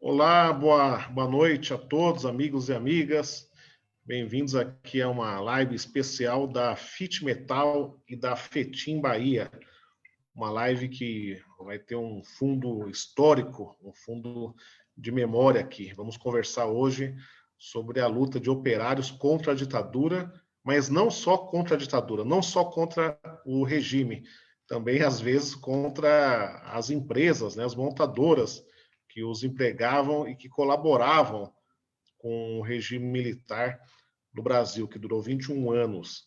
Olá, boa noite a todos, amigos e amigas. Bem-vindos aqui a uma live especial da Fit Metal e da FETIM Bahia. Uma live que vai ter um fundo histórico, um fundo de memória aqui. Vamos conversar hoje sobre a luta de operários contra a ditadura, mas não só contra a ditadura, não só contra o regime, também às vezes contra as empresas, né, as montadoras que os empregavam e que colaboravam com o regime militar no Brasil, que durou 21 anos.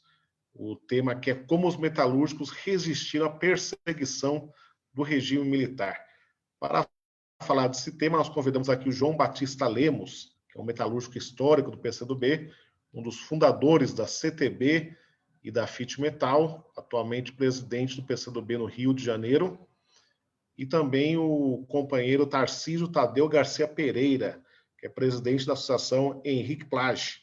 O tema aqui é como os metalúrgicos resistiram à perseguição do regime militar. Para falar desse tema, nós convidamos aqui o João Batista Lemos, que é um metalúrgico histórico do PCdoB, um dos fundadores da CTB e da FIT Metal, atualmente presidente do PCdoB no Rio de Janeiro, e também o companheiro Tarcísio Tadeu Garcia Pereira, que é presidente da Associação Henrique Plage,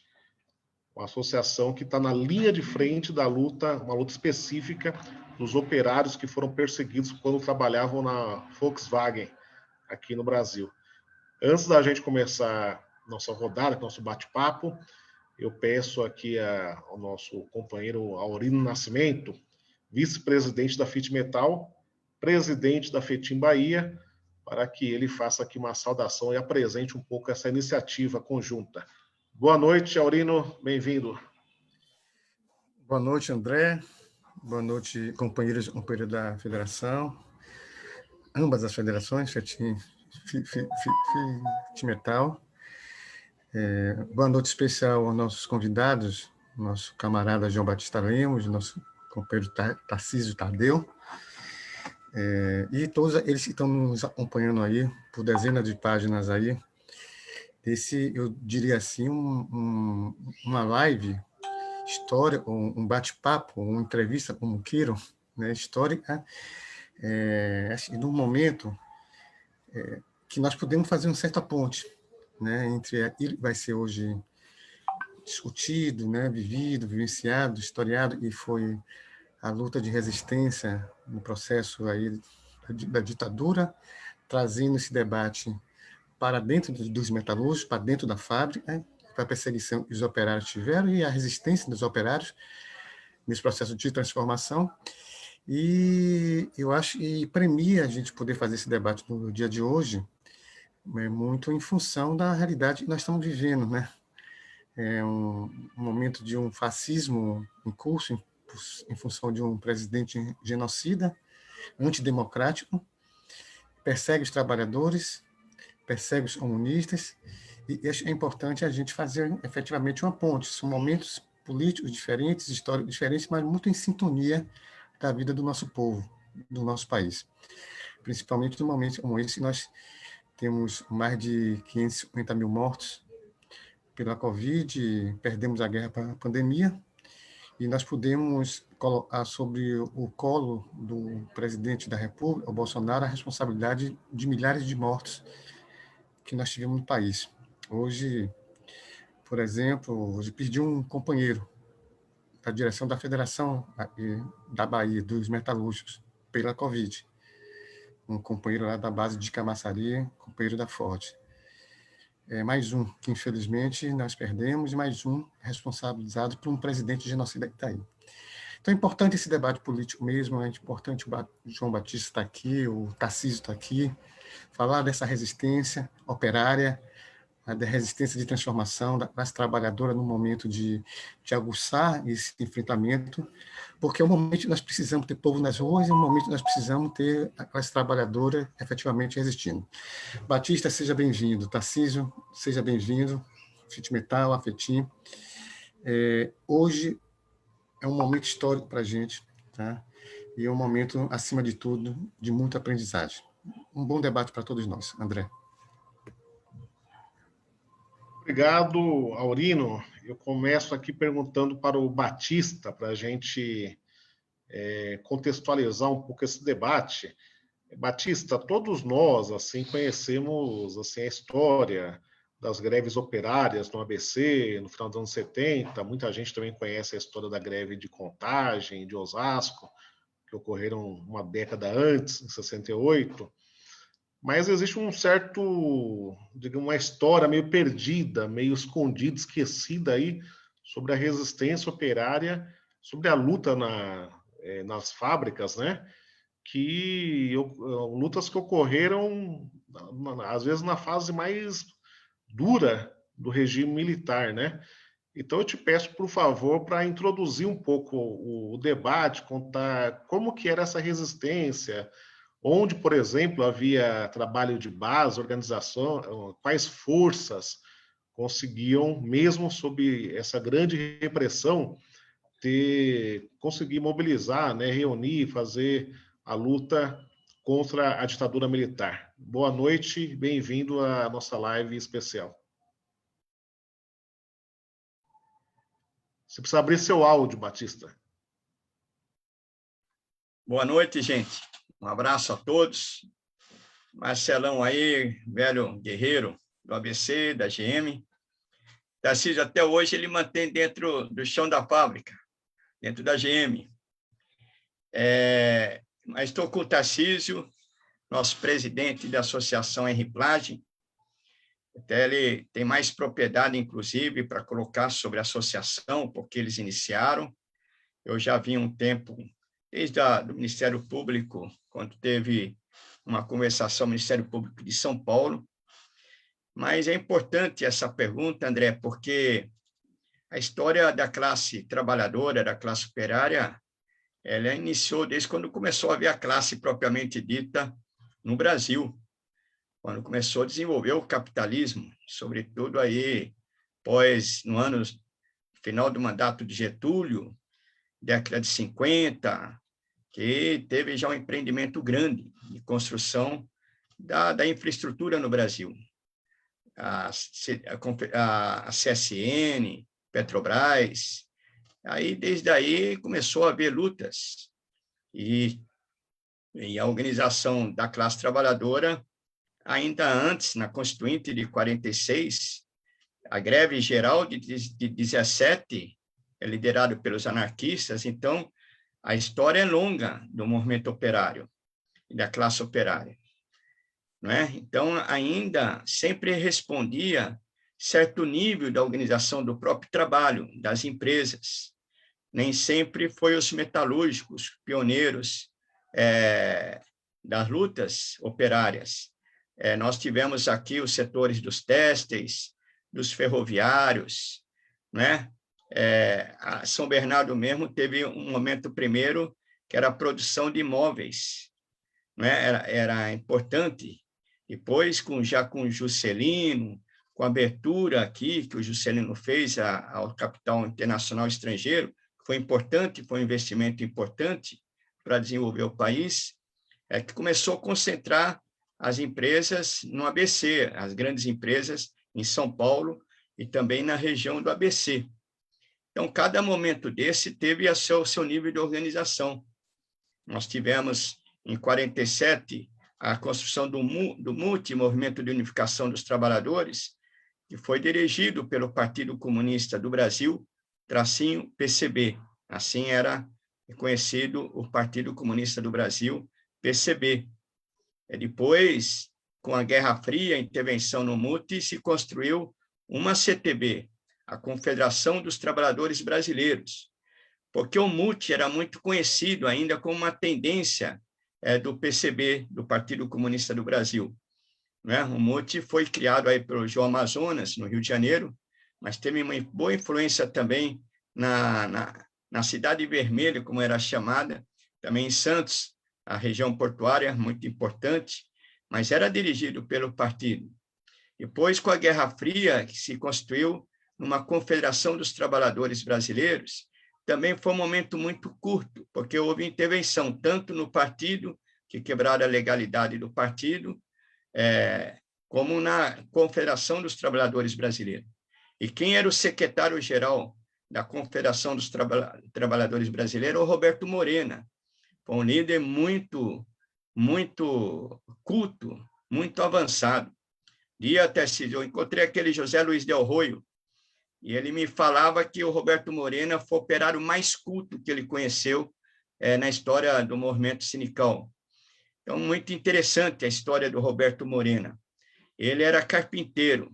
uma associação que está na linha de frente da luta, uma luta específica dos operários que foram perseguidos quando trabalhavam na Volkswagen aqui no Brasil. Antes da gente começar nossa rodada, nosso bate-papo, eu peço aqui ao nosso companheiro Aurino Nascimento, vice-presidente da FIT Metal, presidente da FETIM Bahia, para que ele faça aqui uma saudação e apresente um pouco essa iniciativa conjunta. Boa noite, Aurino, bem-vindo. Boa noite, André. Boa noite, companheiros e companheiras da federação, ambas as federações, FETIM Metal. Boa noite especial aos nossos convidados, nosso camarada João Batista Lemos, nosso companheiro Tarcísio Tadeu, e todos eles que estão nos acompanhando aí por dezenas de páginas aí. Eu diria assim, uma live história, um bate-papo, uma entrevista, como queiram, né, histórica, num momento que nós podemos fazer uma certa ponte, né, entre aquilo que vai ser hoje discutido, né, vivido, vivenciado, historiado, e foi a luta de resistência no processo aí da ditadura, trazendo esse debate para dentro dos metalúrgicos, para dentro da fábrica, né, para a perseguição que os operários tiveram e a resistência dos operários nesse processo de transformação. E eu acho que premia a gente poder fazer esse debate no dia de hoje, muito em função da realidade que nós estamos vivendo, né? É um momento de um fascismo em curso, em função de um presidente genocida, antidemocrático, persegue os trabalhadores, persegue os comunistas, e é importante a gente fazer efetivamente uma ponte. São momentos políticos diferentes, históricos diferentes, mas muito em sintonia da vida do nosso povo, do nosso país. Principalmente no momento como esse, nós temos mais de 550 mil mortos pela Covid, perdemos a guerra para a pandemia, e nós podemos colocar sobre o colo do presidente da República, o Bolsonaro, a responsabilidade de milhares de mortos que nós tivemos no país. Hoje, por exemplo, hoje perdi um companheiro da direção da Federação da Bahia, dos metalúrgicos, pela Covid. Um companheiro lá da base de Camaçari, companheiro da Ford. Mais um que, infelizmente, nós perdemos, e mais um responsabilizado por um presidente genocida que está aí. Então, é importante esse debate político mesmo, é importante o João Batista estar aqui, o Tarcísio está aqui, falar dessa resistência operária, da resistência de transformação da classe trabalhadora no momento de aguçar esse enfrentamento, porque é um momento que nós precisamos ter povo nas ruas, e é um momento que nós precisamos ter a classe trabalhadora efetivamente resistindo. Batista, seja bem-vindo. Tarcísio, seja bem-vindo. FIT Metal, a FETIM. Hoje é um momento histórico para a gente, tá? E é um momento, acima de tudo, de muita aprendizagem. Um bom debate para todos nós. André. Obrigado, Aurino. Eu começo aqui perguntando para o Batista, para a gente contextualizar um pouco esse debate. Batista, todos nós assim conhecemos assim, a história das greves operárias no ABC, no final dos anos 70. Muita gente também conhece a história da greve de Contagem, de Osasco, que ocorreram uma década antes, em 68, mas existe um certo, digamos, uma história meio perdida, meio escondida, esquecida aí, sobre a resistência operária, sobre a luta nas fábricas, né? Lutas que ocorreram, às vezes, na fase mais dura do regime militar, né? Então, eu te peço, por favor, para introduzir um pouco o debate, contar como que era essa resistência, onde, por exemplo, havia trabalho de base, organização, quais forças conseguiam, mesmo sob essa grande repressão, conseguir mobilizar, né, reunir, fazer a luta contra a ditadura militar. Boa noite, bem-vindo à nossa live especial. Você precisa abrir seu áudio, Batista. Boa noite, gente. Um abraço a todos. Marcelão aí, velho guerreiro do ABC, da GM. Tarcísio, até hoje, ele mantém dentro do chão da fábrica, dentro da GM. Mas estou com o Tarcísio, nosso presidente da Associação Henri Plage. Até ele tem mais propriedade, inclusive, para colocar sobre a associação, porque eles iniciaram. Eu já vi um tempo, desde o Ministério Público, quando teve uma conversação no Ministério Público de São Paulo. Mas é importante essa pergunta, André, porque a história da classe trabalhadora, da classe operária, ela iniciou desde quando começou a haver a classe propriamente dita no Brasil, quando começou a desenvolver o capitalismo, sobretudo aí, no final do mandato de Getúlio, década de 50, que teve já um empreendimento grande de construção da infraestrutura no Brasil. A CSN, Petrobras, aí desde aí começou a haver lutas e a organização da classe trabalhadora, ainda antes, na Constituinte de 46, a greve geral de 17 é liderado pelos anarquistas. Então, a história é longa do movimento operário e da classe operária, não é? Então, ainda sempre respondia certo nível da organização do próprio trabalho, das empresas. Nem sempre foi os metalúrgicos pioneiros das lutas operárias. Nós tivemos aqui os setores dos têxteis, dos ferroviários, né? A São Bernardo mesmo teve um momento primeiro que era a produção de imóveis, né? Era importante. Depois, já com o Juscelino, com a abertura aqui que o Juscelino fez ao capital internacional estrangeiro, foi importante, foi um investimento importante para desenvolver o país, que começou a concentrar as empresas no ABC, as grandes empresas em São Paulo e também na região do ABC. Então, cada momento desse teve o seu nível de organização. Nós tivemos, em 47, a construção do MUT, Movimento de Unificação dos Trabalhadores, que foi dirigido pelo Partido Comunista do Brasil, _PCB. Assim era conhecido o Partido Comunista do Brasil, PCB. Depois, com a Guerra Fria, a intervenção no MUT, se construiu uma CTB, a Confederação dos Trabalhadores Brasileiros, porque o MUT era muito conhecido ainda como uma tendência do PCB, do Partido Comunista do Brasil. Né? O MUT foi criado aí pelo João Amazonas, no Rio de Janeiro, mas teve uma boa influência também na Cidade Vermelha, como era chamada, também em Santos, a região portuária, muito importante, mas era dirigido pelo partido. Depois, com a Guerra Fria, que se constituiu numa Confederação dos Trabalhadores Brasileiros, também foi um momento muito curto, porque houve intervenção tanto no partido, que quebraram a legalidade do partido, como na Confederação dos Trabalhadores Brasileiros. E quem era o secretário-geral da Confederação dos Trabalhadores Brasileiros? O Roberto Morena. Foi um líder muito culto, muito avançado. Eu encontrei aquele José Luiz Del Roio, e ele me falava que o Roberto Morena foi o operário mais culto que ele conheceu na história do movimento sindical. Então, muito interessante a história do Roberto Morena. Ele era carpinteiro.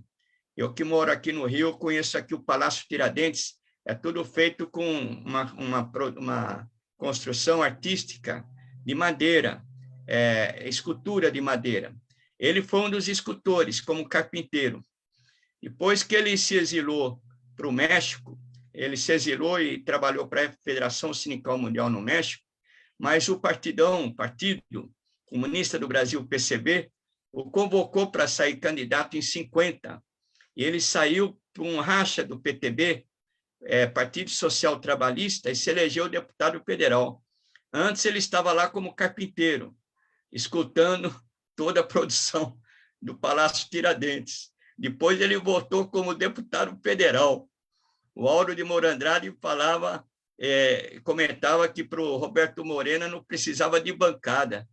Eu que moro aqui no Rio, conheço aqui o Palácio Tiradentes, é tudo feito com uma construção artística de madeira, escultura de madeira. Ele foi um dos escultores, como carpinteiro. Depois que ele se exilou para o México, ele se exilou e trabalhou para a Federação Sindical Mundial no México, mas o Partido Comunista do Brasil, PCB, o convocou para sair candidato em 50, e ele saiu para um racha do PTB, Partido Social Trabalhista, e se elegeu deputado federal. Antes ele estava lá como carpinteiro, escutando toda a produção do Palácio Tiradentes. Depois ele voltou como deputado federal. O Auro de Moura Andrade comentava que para o Roberto Morena não precisava de bancada,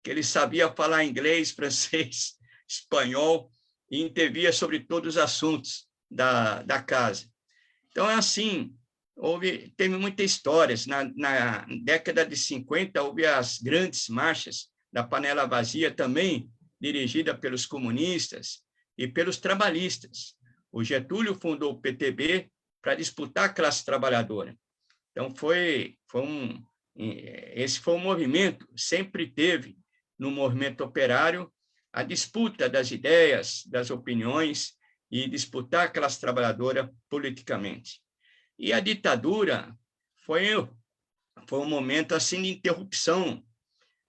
que ele sabia falar inglês, francês, espanhol e intervia sobre todos os assuntos da casa. Então, é assim, teve muitas histórias. Na década de 50, houve as grandes marchas da Panela Vazia, também dirigida pelos comunistas e pelos trabalhistas. O Getúlio fundou o PTB para disputar a classe trabalhadora. Então, esse foi um movimento, sempre teve no movimento operário a disputa das ideias, das opiniões e disputar a classe trabalhadora politicamente. E a ditadura foi um momento assim de interrupção,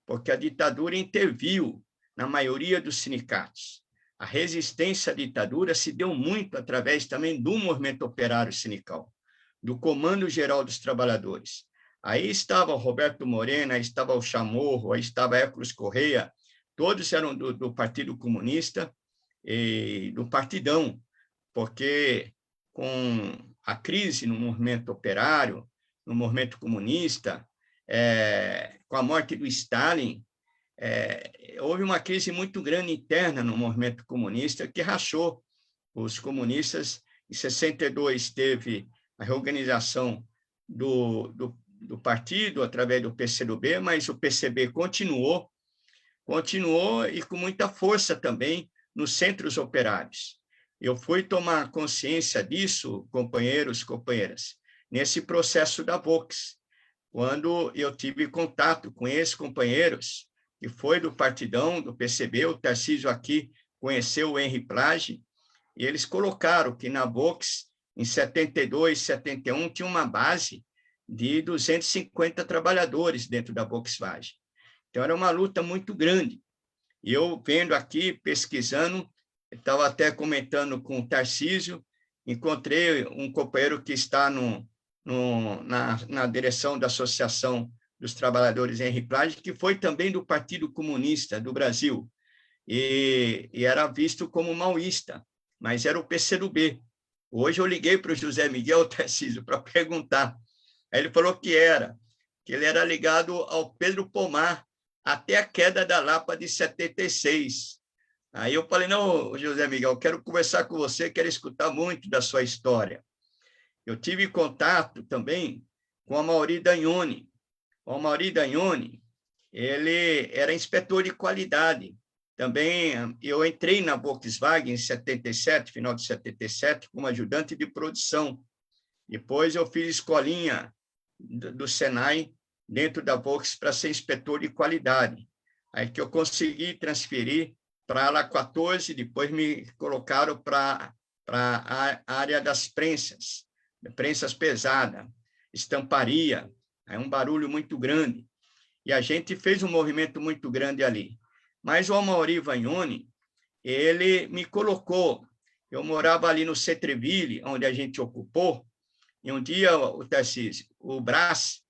porque a ditadura interviu na maioria dos sindicatos. A resistência à ditadura se deu muito através também do movimento operário sindical, do Comando Geral dos Trabalhadores. Aí estava o Roberto Morena, aí estava o Chamorro, aí estava Hércules Correia, todos eram do Partido Comunista e do Partidão, porque com a crise no movimento operário, no movimento comunista, com a morte do Stalin, houve uma crise muito grande interna no movimento comunista que rachou os comunistas. Em 62 teve a reorganização do partido através do PCdoB, mas o PCB continuou e com muita força também nos centros operários. Eu fui tomar consciência disso, companheiros, companheiras, nesse processo da Vox, quando eu tive contato com esses companheiros, que foi do Partidão, do PCB, o Tarcísio aqui conheceu o Henri Plage, e eles colocaram que na Vox, em 72, 71, tinha uma base de 250 trabalhadores dentro da Volkswagen. Então, era uma luta muito grande. E eu, vendo aqui, pesquisando, estava até comentando com o Tarcísio, encontrei um companheiro que está na direção da Associação dos Trabalhadores Henri Plage, que foi também do Partido Comunista do Brasil, e era visto como maoísta, mas era o PCdoB. Hoje eu liguei para o José Miguel Tarcísio para perguntar. Aí ele falou que ele era ligado ao Pedro Pomar, até a queda da Lapa de 76. Aí eu falei, não, José Miguel, eu quero conversar com você, quero escutar muito da sua história. Eu tive contato também com o Amaury Dagnoni. O Amaury Dagnoni, ele era inspetor de qualidade. Também eu entrei na Volkswagen em 77, final de 77, como ajudante de produção. Depois eu fiz escolinha do Senai dentro da Volkswagen para ser inspetor de qualidade. Aí que eu consegui transferir para a ala 14, depois me colocaram para a área das prensas pesadas, estamparia, é um barulho muito grande. E a gente fez um movimento muito grande ali. Mas o Amaury Vagnoni, ele me colocou, eu morava ali no Cetreville, onde a gente ocupou, e um dia o Tarcísio, o Brás,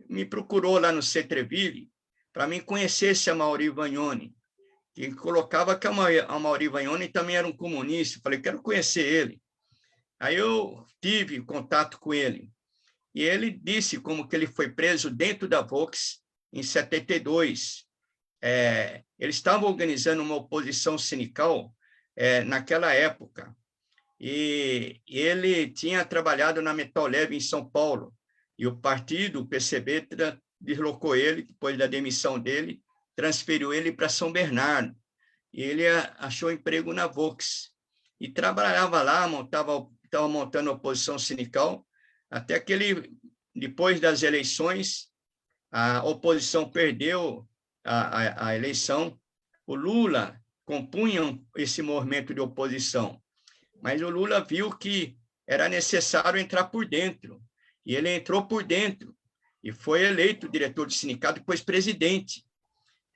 me procurou lá no Cetreville para mim conhecer esse Amaury Vagnoni, que colocava que o Amaury Vagnoni também era um comunista. Falei, quero conhecer ele. Aí eu tive contato com ele, e ele disse como que ele foi preso dentro da Vox em 72. Eles estavam organizando uma oposição sindical naquela época, e ele tinha trabalhado na Metal Leve em São Paulo, e o partido, o PCB, deslocou ele, depois da demissão dele, transferiu ele para São Bernardo. E ele achou emprego na Vox. E trabalhava lá, estava montando a oposição sindical, até que ele, depois das eleições, a oposição perdeu a eleição, o Lula compunha esse movimento de oposição, mas o Lula viu que era necessário entrar por dentro, e ele entrou por dentro, e foi eleito diretor do sindicato, depois presidente,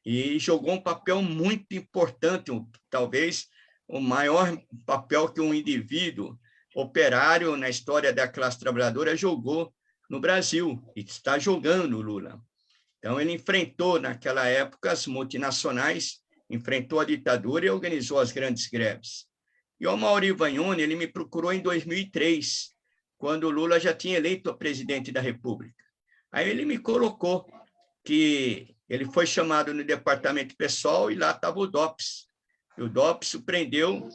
e jogou um papel muito importante, talvez o maior papel que um indivíduo operário na história da classe trabalhadora jogou no Brasil, e está jogando o Lula. Então, ele enfrentou, naquela época, as multinacionais, enfrentou a ditadura e organizou as grandes greves. E o Amaury Vagnoni, ele me procurou em 2003, quando o Lula já tinha eleito a presidente da República. Aí ele me colocou que ele foi chamado no departamento pessoal e lá estava o DOPS. E o DOPS o prendeu,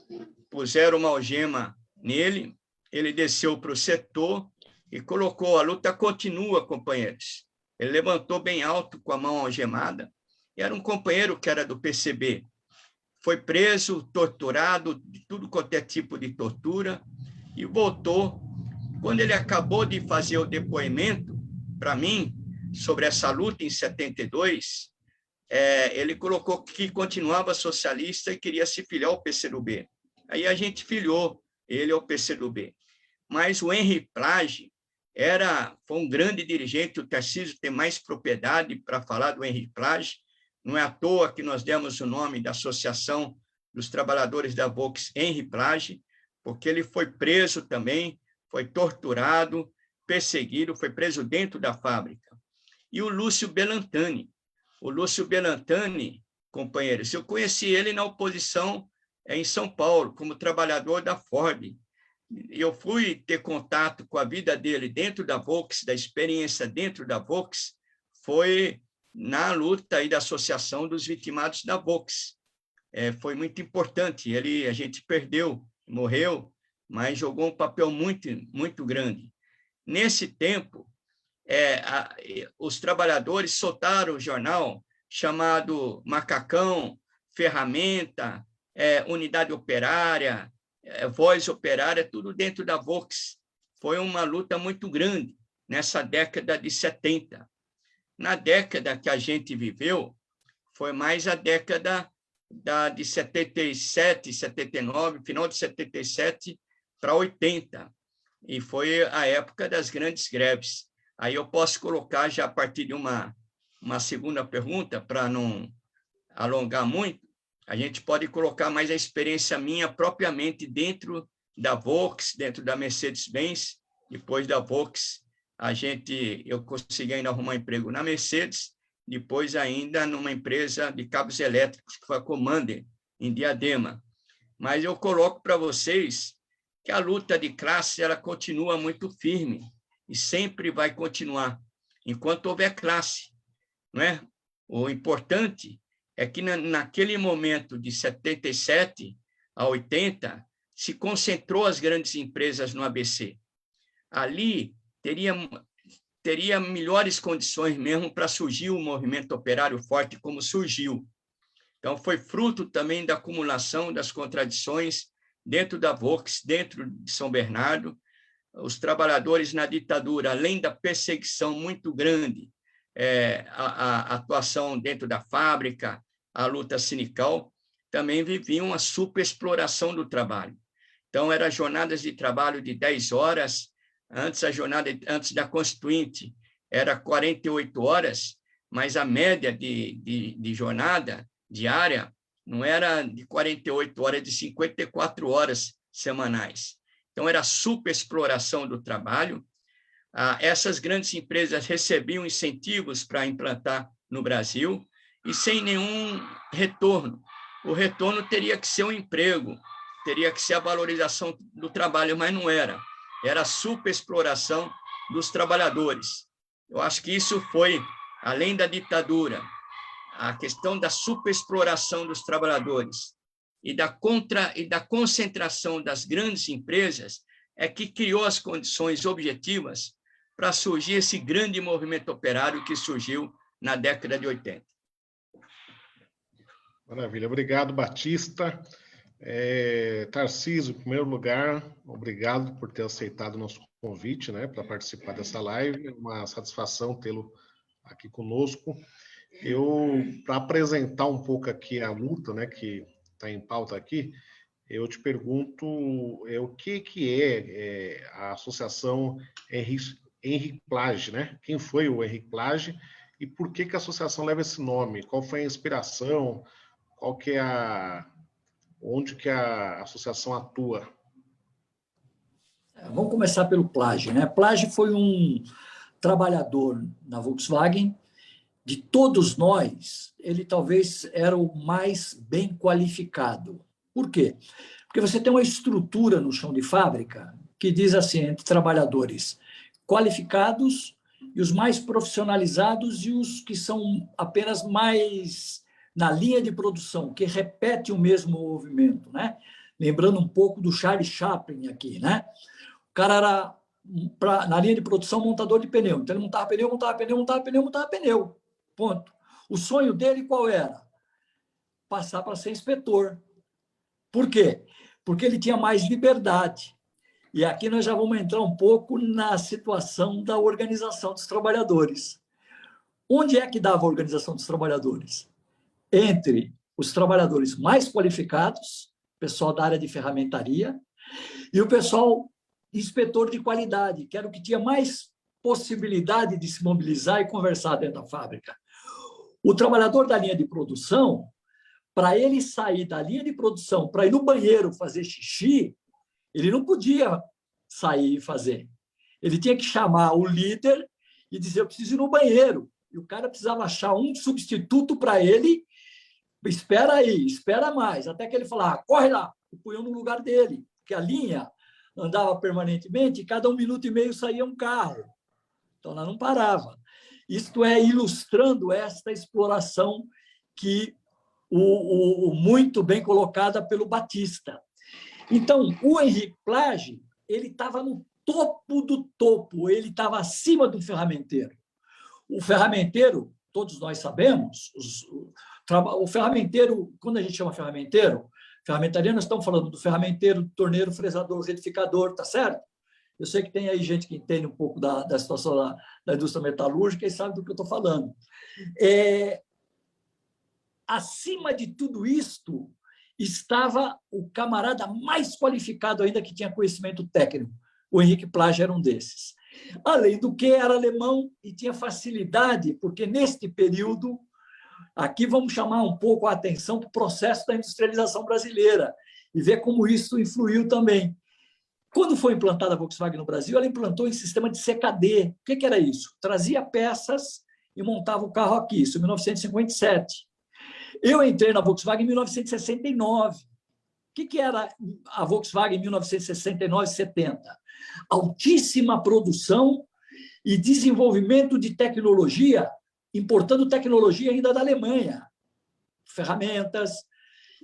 puseram uma algema nele, ele desceu para o setor e colocou: a luta continua, companheiros. Ele levantou bem alto com a mão algemada. E era um companheiro que era do PCB. Foi preso, torturado, de tudo quanto é tipo de tortura, e voltou. Quando ele acabou de fazer o depoimento para mim sobre essa luta em 72, ele colocou que continuava socialista e queria se filiar ao PCdoB. Aí a gente filiou ele ao PCdoB. Mas o Henri Plage foi um grande dirigente, o Tarcísio tem mais propriedade para falar do Henri Plage. Não é à toa que nós demos o nome da Associação dos Trabalhadores da Vox Henri Plage, porque ele foi preso também, foi torturado, perseguido, foi preso dentro da fábrica. E o Lúcio Belantani. O Lúcio Belantani, companheiros, eu conheci ele na oposição em São Paulo, como trabalhador da Ford. Eu fui ter contato com a vida dele dentro da Vox, da experiência dentro da Vox, foi na luta aí da Associação dos Vitimados da Vox. Foi muito importante. A gente perdeu, morreu, mas jogou um papel muito, muito grande. Nesse tempo, os trabalhadores soltaram o jornal chamado Macacão, Ferramenta, Unidade Operária, Voz Operária, tudo dentro da Vox. Foi uma luta muito grande nessa década de 70. Na década que a gente viveu, foi mais a década de 77, 79, final de 77 para 80, e foi a época das grandes greves. Aí eu posso colocar já a partir de uma segunda pergunta, para não alongar muito, a gente pode colocar mais a experiência minha propriamente dentro da Vox, dentro da Mercedes-Benz. Depois da Vox, eu consegui ainda arrumar emprego na Mercedes, depois ainda numa empresa de cabos elétricos, que foi a Commander, em Diadema. Mas eu coloco para vocês que a luta de classe ela continua muito firme e sempre vai continuar, enquanto houver classe, não é? O importante é que naquele momento de 77 a 80, se concentrou as grandes empresas no ABC. Ali teria melhores condições mesmo para surgir o movimento operário forte como surgiu. Então, foi fruto também da acumulação das contradições dentro da Vox, dentro de São Bernardo. Os trabalhadores na ditadura, além da perseguição muito grande, a atuação dentro da fábrica, a luta sindical, também viviam a superexploração do trabalho. Então, eram jornadas de trabalho de 10 horas, antes da Constituinte, era 48 horas, mas a média de jornada diária não era de 48 horas, de 54 horas semanais. Então, era a superexploração do trabalho. Essas grandes empresas recebiam incentivos para implantar no Brasil e sem nenhum retorno. O retorno teria que ser um emprego, teria que ser a valorização do trabalho, mas não era. Era a superexploração dos trabalhadores. Eu acho que isso foi, além da ditadura, a questão da superexploração dos trabalhadores e da concentração das grandes empresas é que criou as condições objetivas para surgir esse grande movimento operário que surgiu na década de 80. Maravilha. Obrigado, Batista. Tarcísio, em primeiro lugar, obrigado por ter aceitado o nosso convite, né, para participar dessa live. É uma satisfação tê-lo aqui conosco. Para apresentar um pouco aqui a luta, né, que está em pauta aqui, eu te pergunto o que é a Associação Henrique Plage, né? Quem foi o Henrique Plage e por que a associação leva esse nome? Qual foi a inspiração? Onde que a associação atua? Vamos começar pelo Plage, né? Plage foi um trabalhador na Volkswagen. De todos nós, ele talvez era o mais bem qualificado. Por quê? Porque você tem uma estrutura no chão de fábrica que diz assim, entre trabalhadores qualificados e os mais profissionalizados e os que são apenas mais na linha de produção, que repetem o mesmo movimento, né? Lembrando um pouco do Charlie Chaplin aqui, né? O cara era, na linha de produção, montador de pneu. Então, ele montava pneu. Ponto. O sonho dele qual era? Passar para ser inspetor. Por quê? Porque ele tinha mais liberdade. E aqui nós já vamos entrar um pouco na situação da organização dos trabalhadores. Onde é que dava a organização dos trabalhadores? Entre os trabalhadores mais qualificados, pessoal da área de ferramentaria, e o pessoal inspetor de qualidade, que era o que tinha mais possibilidade de se mobilizar e conversar dentro da fábrica. O trabalhador da linha de produção, para ele sair da linha de produção, para ir no banheiro fazer xixi, ele não podia sair e fazer. Ele tinha que chamar o líder e dizer, eu preciso ir no banheiro. E o cara precisava achar um substituto para ele. Espera aí, espera mais, até que ele falar, corre lá, e punham no lugar dele, porque a linha andava permanentemente e cada 1 minuto e meio saía um carro. Então, ela não parava. Isto é ilustrando esta exploração que muito bem colocada pelo Batista. Então, o Henrique Plage, ele estava no topo do topo, ele estava acima do ferramenteiro. O ferramenteiro, todos nós sabemos, o ferramenteiro, quando a gente chama ferramentaria, nós estamos falando do ferramenteiro, do torneiro, fresador, retificador, tá certo? Eu sei que tem aí gente que entende um pouco da situação da indústria metalúrgica e sabe do que eu estou falando. Acima de tudo isto, estava o camarada mais qualificado ainda que tinha conhecimento técnico. O Henrique Plage era um desses. Além do que, era alemão e tinha facilidade, porque neste período, aqui vamos chamar um pouco a atenção para o processo da industrialização brasileira e ver como isso influiu também. Quando foi implantada a Volkswagen no Brasil, ela implantou em sistema de CKD. O que era isso? Trazia peças e montava o carro aqui, isso em 1957. Eu entrei na Volkswagen em 1969. O que era a Volkswagen em 1969 e 70? Altíssima produção e desenvolvimento de tecnologia, importando tecnologia ainda da Alemanha, ferramentas.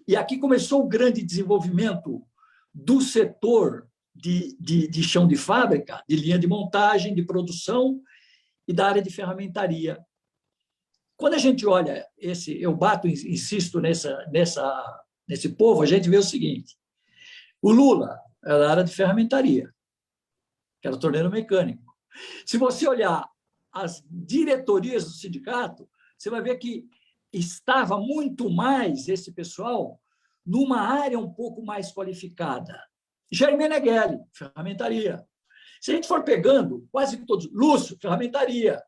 E aqui começou o grande desenvolvimento do setor de chão de fábrica, de linha de montagem, de produção e da área de ferramentaria. Quando a gente olha eu insisto nesse povo, a gente vê o seguinte: o Lula era da área de ferramentaria, que era torneiro mecânico. Se você olhar as diretorias do sindicato, você vai ver que estava muito mais esse pessoal numa área um pouco mais qualificada. Jair Meneghelli, ferramentaria. Se a gente for pegando, quase todos, Lúcio, ferramentaria.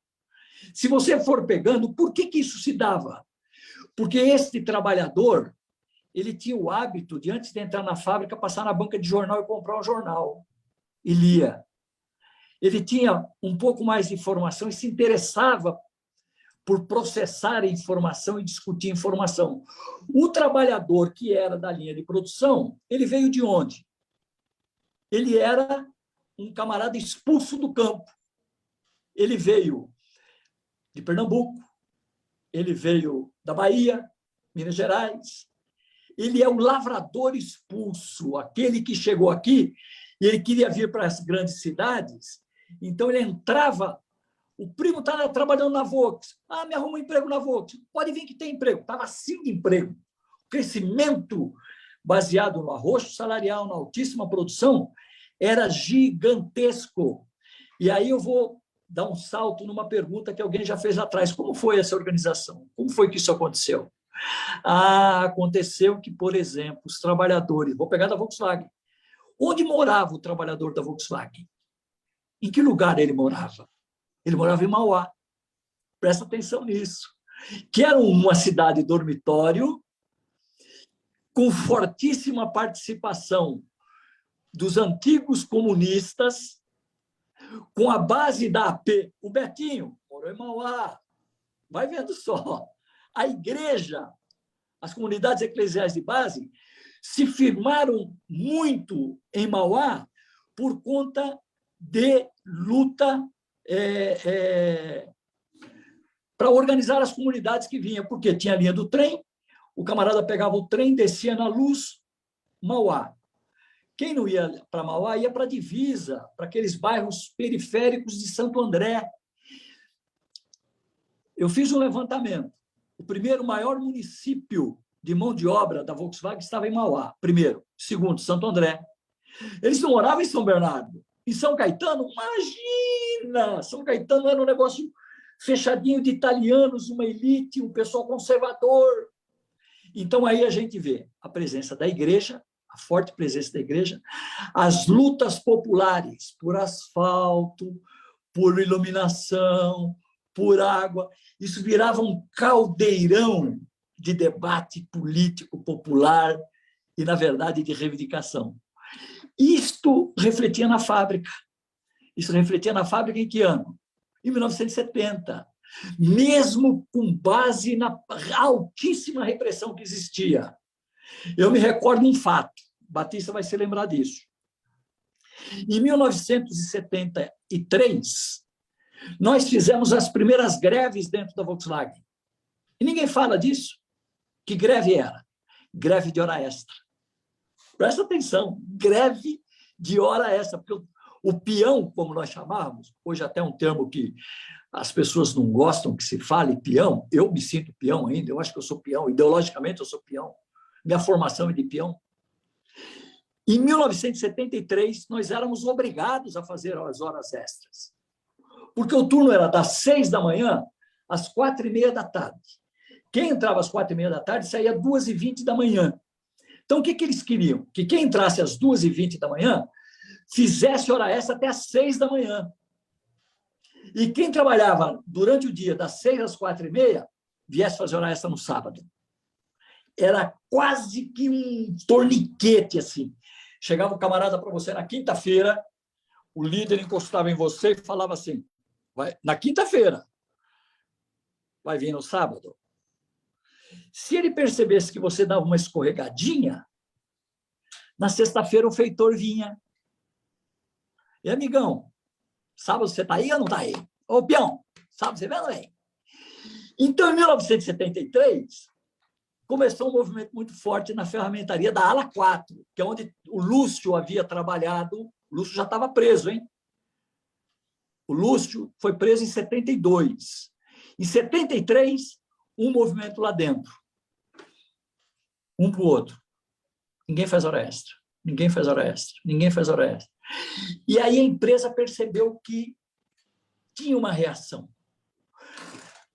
Se você for pegando, por que isso se dava? Porque este trabalhador, ele tinha o hábito de, antes de entrar na fábrica, passar na banca de jornal e comprar um jornal. E lia. Ele tinha um pouco mais de informação e se interessava por processar a informação e discutir informação. O trabalhador que era da linha de produção, ele veio de onde? Ele era um camarada expulso do campo. Ele veio de Pernambuco, ele veio da Bahia, Minas Gerais. Ele é o lavrador expulso, aquele que chegou aqui e ele queria vir para as grandes cidades Então, ele entrava, o primo está trabalhando na Volks, me arruma um emprego na Volks, pode vir que tem emprego. Estava assim de emprego. O crescimento baseado no arroxo salarial, na altíssima produção, era gigantesco. E aí eu vou dar um salto numa pergunta que alguém já fez lá atrás. Como foi essa organização? Como foi que isso aconteceu? Aconteceu que, por exemplo, os trabalhadores... Vou pegar da Volkswagen. Onde morava o trabalhador da Volkswagen? Em que lugar ele morava? Ele morava em Mauá. Presta atenção nisso. Que era uma cidade dormitório com fortíssima participação dos antigos comunistas, com a base da AP. O Betinho morou em Mauá. Vai vendo só. A igreja, as comunidades eclesiais de base, se firmaram muito em Mauá por conta de luta para organizar as comunidades que vinham, porque tinha a linha do trem, o camarada pegava o trem, descia na Luz, Mauá. Quem não ia para Mauá ia para a divisa, para aqueles bairros periféricos de Santo André. Eu fiz um levantamento. O primeiro maior município de mão de obra da Volkswagen estava em Mauá, primeiro. Segundo, Santo André. Eles não moravam em São Bernardo. Em São Caetano, imagina! São Caetano era um negócio fechadinho de italianos, uma elite, um pessoal conservador. Então, aí a gente vê a presença da igreja, a forte presença da igreja, as lutas populares por asfalto, por iluminação, por água. Isso virava um caldeirão de debate político popular e, na verdade, de reivindicação. Isto refletia na fábrica. Isso refletia na fábrica em que ano? Em 1970. Mesmo com base na altíssima repressão que existia. Eu me recordo um fato, Batista vai se lembrar disso. Em 1973, nós fizemos as primeiras greves dentro da Volkswagen. E ninguém fala disso. Que greve era? Greve de hora extra. Presta atenção, greve de hora extra, porque o peão, como nós chamávamos, hoje até um termo que as pessoas não gostam que se fale peão, eu me sinto peão ainda, eu acho que eu sou peão, ideologicamente eu sou peão, minha formação é de peão. Em 1973, nós éramos obrigados a fazer as horas extras, porque o turno era das 6 da manhã às 4h30 da tarde. Quem entrava às 4h30 da tarde saía às 2h20 da manhã. Então, o que eles queriam? Que quem entrasse às 2h20 da manhã fizesse hora extra até às 6 da manhã. E quem trabalhava durante o dia, das 6 às 4h30, viesse fazer hora extra no sábado. Era quase que um torniquete, assim. Chegava o camarada para você na quinta-feira, o líder encostava em você e falava assim, na quinta-feira, vai vir no sábado. Se ele percebesse que você dava uma escorregadinha, na sexta-feira o feitor vinha. E, amigão, sábado você está aí ou não está aí? Ô, peão, sábado você vem ou não vem? Então, em 1973, começou um movimento muito forte na ferramentaria da Ala 4, que é onde o Lúcio havia trabalhado. O Lúcio já estava preso, hein? O Lúcio foi preso em 72. Em 73, um movimento lá dentro. Um para o outro. Ninguém faz hora extra. Ninguém faz hora extra. Ninguém faz hora extra. E aí a empresa percebeu que tinha uma reação.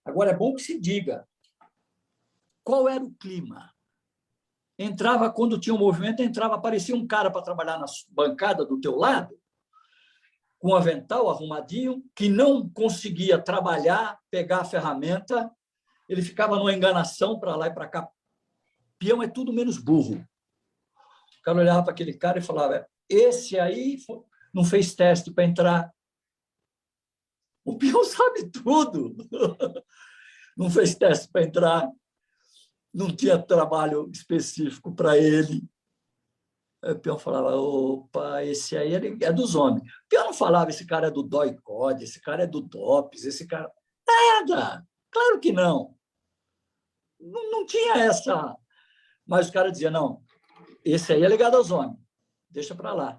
Agora, é bom que se diga qual era o clima. Entrava, quando tinha um movimento, aparecia um cara para trabalhar na bancada do teu lado, com um avental arrumadinho, que não conseguia trabalhar, pegar a ferramenta, ele ficava numa enganação para lá e para cá. Peão é tudo menos burro. O cara olhava para aquele cara e falava, esse aí não fez teste para entrar. O peão sabe tudo. Não fez teste para entrar, não tinha trabalho específico para ele. Aí o peão falava, opa, esse aí é dos homens. O peão não falava, esse cara é do DOI-CODE, esse cara é do DOPS, esse cara... Nada! Claro que não. Não tinha essa... Mas o cara dizia, não, esse aí é ligado aos homens, deixa para lá.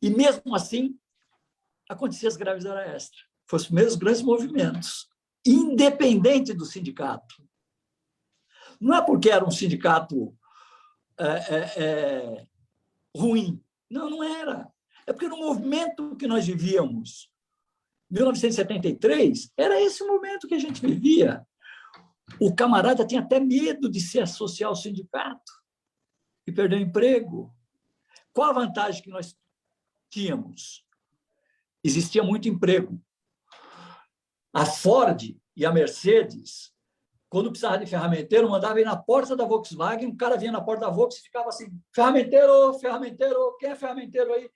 E mesmo assim, acontecia as greves da hora extra. Foram os primeiros grandes movimentos, independente do sindicato. Não é porque era um sindicato ruim. Não, não era. É porque no movimento que nós vivíamos, 1973, era esse o momento que a gente vivia. O camarada tinha até medo de se associar ao sindicato e perder o emprego. Qual a vantagem que nós tínhamos? Existia muito emprego. A Ford e a Mercedes, quando precisava de ferramenteiro, mandava ir na porta da Volkswagen, um cara vinha na porta da Volkswagen e ficava assim, ferramenteiro, quem é ferramenteiro aí?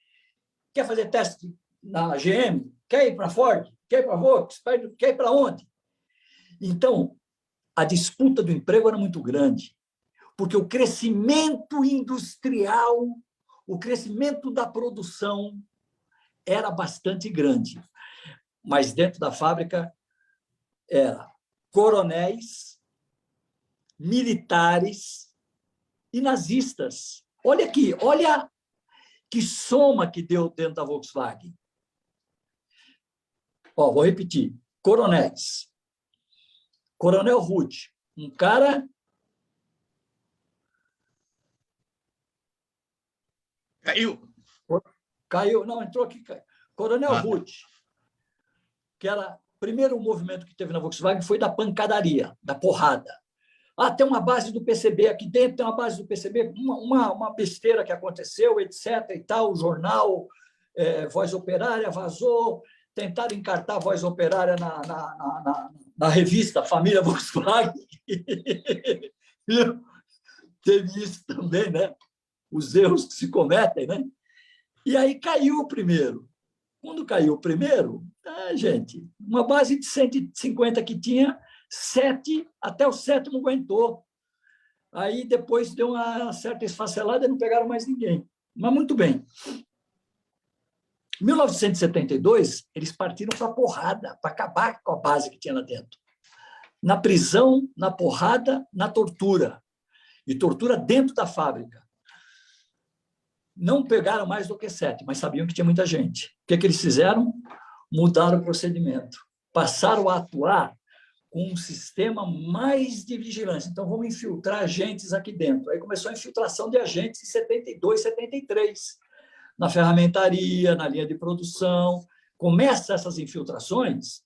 Quer fazer teste na GM? Quer ir para a Ford? Quer ir para a Volkswagen? Quer ir para onde? Então, a disputa do emprego era muito grande, porque o crescimento industrial, o crescimento da produção era bastante grande. Mas dentro da fábrica era coronéis, militares e nazistas. Olha aqui, olha que soma que deu dentro da Volkswagen. Vou repetir. Coronéis. Coronel Ruth, um cara... Caiu, não, entrou aqui. Caiu. Coronel Ruth, que era o primeiro movimento que teve na Volkswagen, foi da pancadaria, da porrada. Tem uma base do PCB aqui dentro, tem uma base do PCB, uma besteira que aconteceu, etc. e tal, o jornal Voz Operária vazou, tentaram encartar a Voz Operária na revista Família Volkswagen. Teve isso também, né? Os erros que se cometem, né? E aí caiu o primeiro. Quando caiu o primeiro, gente, uma base de 150 que tinha, 7, até o 7º aguentou. Aí depois deu uma certa esfacelada e não pegaram mais ninguém. Mas muito bem. Em 1972, eles partiram para a porrada, para acabar com a base que tinha lá dentro. Na prisão, na porrada, na tortura. E tortura dentro da fábrica. Não pegaram mais do que 7, mas sabiam que tinha muita gente. O que eles fizeram? Mudaram o procedimento. Passaram a atuar com um sistema mais de vigilância. Então, vamos infiltrar agentes aqui dentro. Aí começou a infiltração de agentes em 72, 73. Na ferramentaria, na linha de produção. Começam essas infiltrações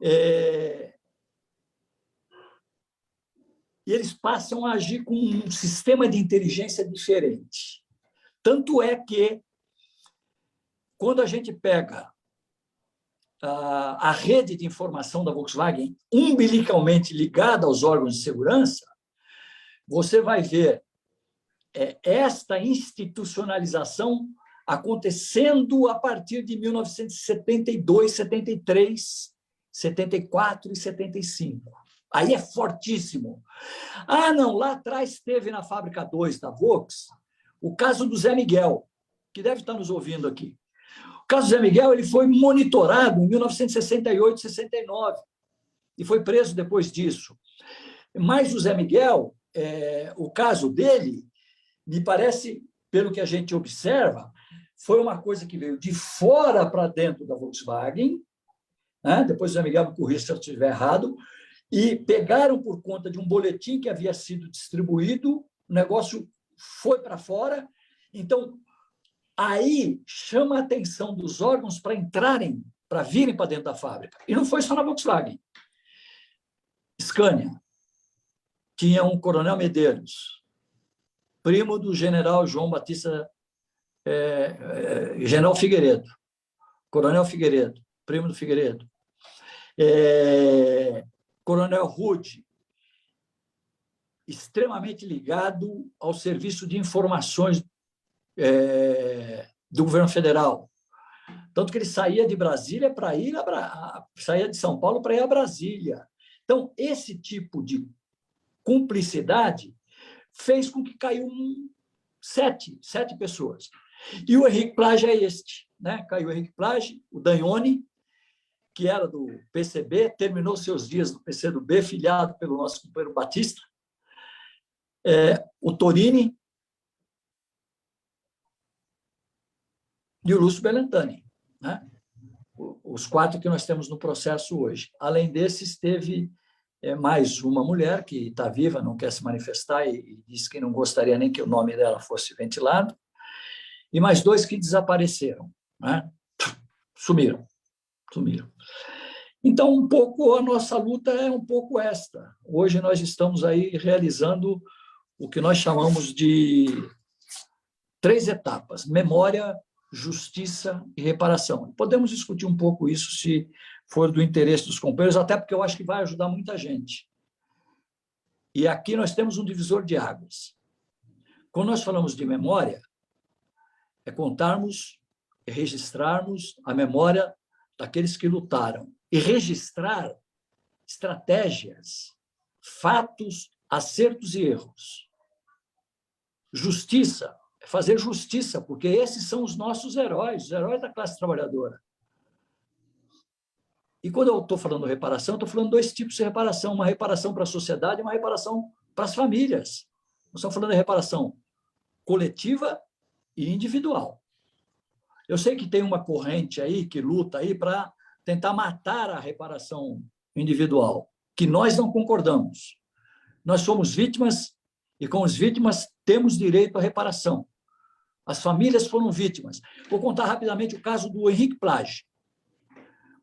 e eles passam a agir com um sistema de inteligência diferente. Tanto é que, quando a gente pega a rede de informação da Volkswagen umbilicalmente ligada aos órgãos de segurança, você vai ver esta institucionalização acontecendo a partir de 1972, 73, 74 e 75. Aí é fortíssimo. Não, lá atrás teve na Fábrica 2 da Volks o caso do Zé Miguel, que deve estar nos ouvindo aqui. O caso do Zé Miguel ele foi monitorado em 1968, 69, e foi preso depois disso. Mas o Zé Miguel, o caso dele, me parece, pelo que a gente observa, foi uma coisa que veio de fora para dentro da Volkswagen, né? Depois o Zé Miguel me corrija se eu estiver errado, e pegaram por conta de um boletim que havia sido distribuído, o negócio foi para fora. Então, aí chama a atenção dos órgãos para entrarem, para virem para dentro da fábrica. E não foi só na Volkswagen. Scania tinha um coronel Medeiros, primo do general João Batista, general Figueiredo, coronel Figueiredo, primo do Figueiredo. Coronel Rude, extremamente ligado ao serviço de informações do governo federal. Tanto que ele saía de Brasília para ir saía de São Paulo para ir a Brasília. Então, esse tipo de cumplicidade fez com que caiu 7 pessoas. E o Henrique Plage é este, né? Caiu o Henrique Plage, o Danhone, que era do PCB, terminou seus dias no PCdoB, filiado pelo nosso companheiro Batista, o Torini e o Lúcio Belentani, né? os 4 que nós temos no processo hoje. Além desses, teve mais uma mulher que está viva, não quer se manifestar e disse que não gostaria nem que o nome dela fosse ventilado, e mais 2 que desapareceram, né? Sumiram. Então, um pouco a nossa luta é um pouco esta. Hoje nós estamos aí realizando o que nós chamamos de 3 etapas: memória, justiça e reparação. Podemos discutir um pouco isso, se for do interesse dos companheiros, até porque eu acho que vai ajudar muita gente. E aqui nós temos um divisor de águas. Quando nós falamos de memória, é contarmos e registrarmos a memória daqueles que lutaram e registrar estratégias, fatos, acertos e erros. Justiça é fazer justiça, porque esses são os nossos heróis, os heróis da classe trabalhadora. E quando eu estou falando reparação, estou falando 2 tipos de reparação: uma reparação para a sociedade e uma reparação para as famílias. Nós estamos falando de reparação coletiva e individual. Eu sei que tem uma corrente aí que luta aí para tentar matar a reparação individual, que nós não concordamos. Nós somos vítimas e, com as vítimas, temos direito à reparação. As famílias foram vítimas. Vou contar rapidamente o caso do Henrique Plage,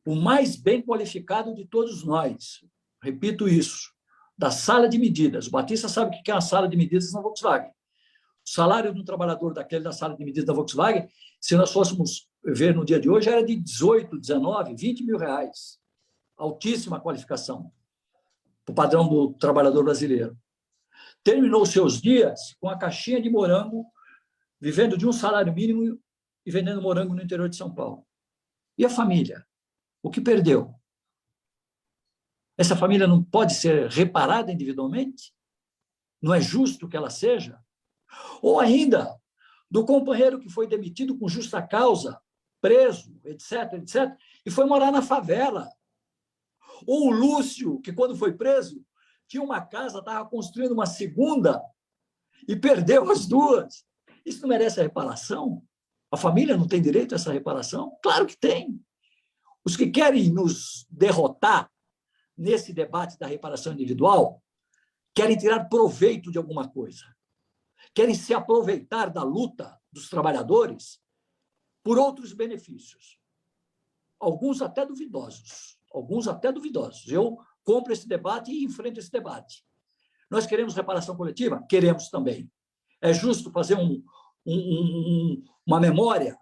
o mais bem qualificado de todos nós. Repito isso, da sala de medidas. O Batista sabe o que é uma sala de medidas na Volkswagen. O salário de um trabalhador daquele da sala de medidas da Volkswagen, se nós fôssemos ver no dia de hoje, era de 18, 19, 20 mil reais. Altíssima qualificação para o padrão do trabalhador brasileiro. Terminou seus dias com a caixinha de morango, vivendo de um salário mínimo e vendendo morango no interior de São Paulo. E a família? O que perdeu? Essa família não pode ser reparada individualmente? Não é justo que ela seja? Ou ainda, do companheiro que foi demitido com justa causa, preso, etc., etc., e foi morar na favela. Ou o Lúcio, que quando foi preso, tinha uma casa, estava construindo uma segunda e perdeu as 2. Isso não merece a reparação? A família não tem direito a essa reparação? Claro que tem. Os que querem nos derrotar nesse debate da reparação individual querem tirar proveito de alguma coisa. Querem se aproveitar da luta dos trabalhadores por outros benefícios. Alguns até duvidosos. Eu compro esse debate e enfrento esse debate. Nós queremos reparação coletiva? Queremos também. É justo fazer uma memória?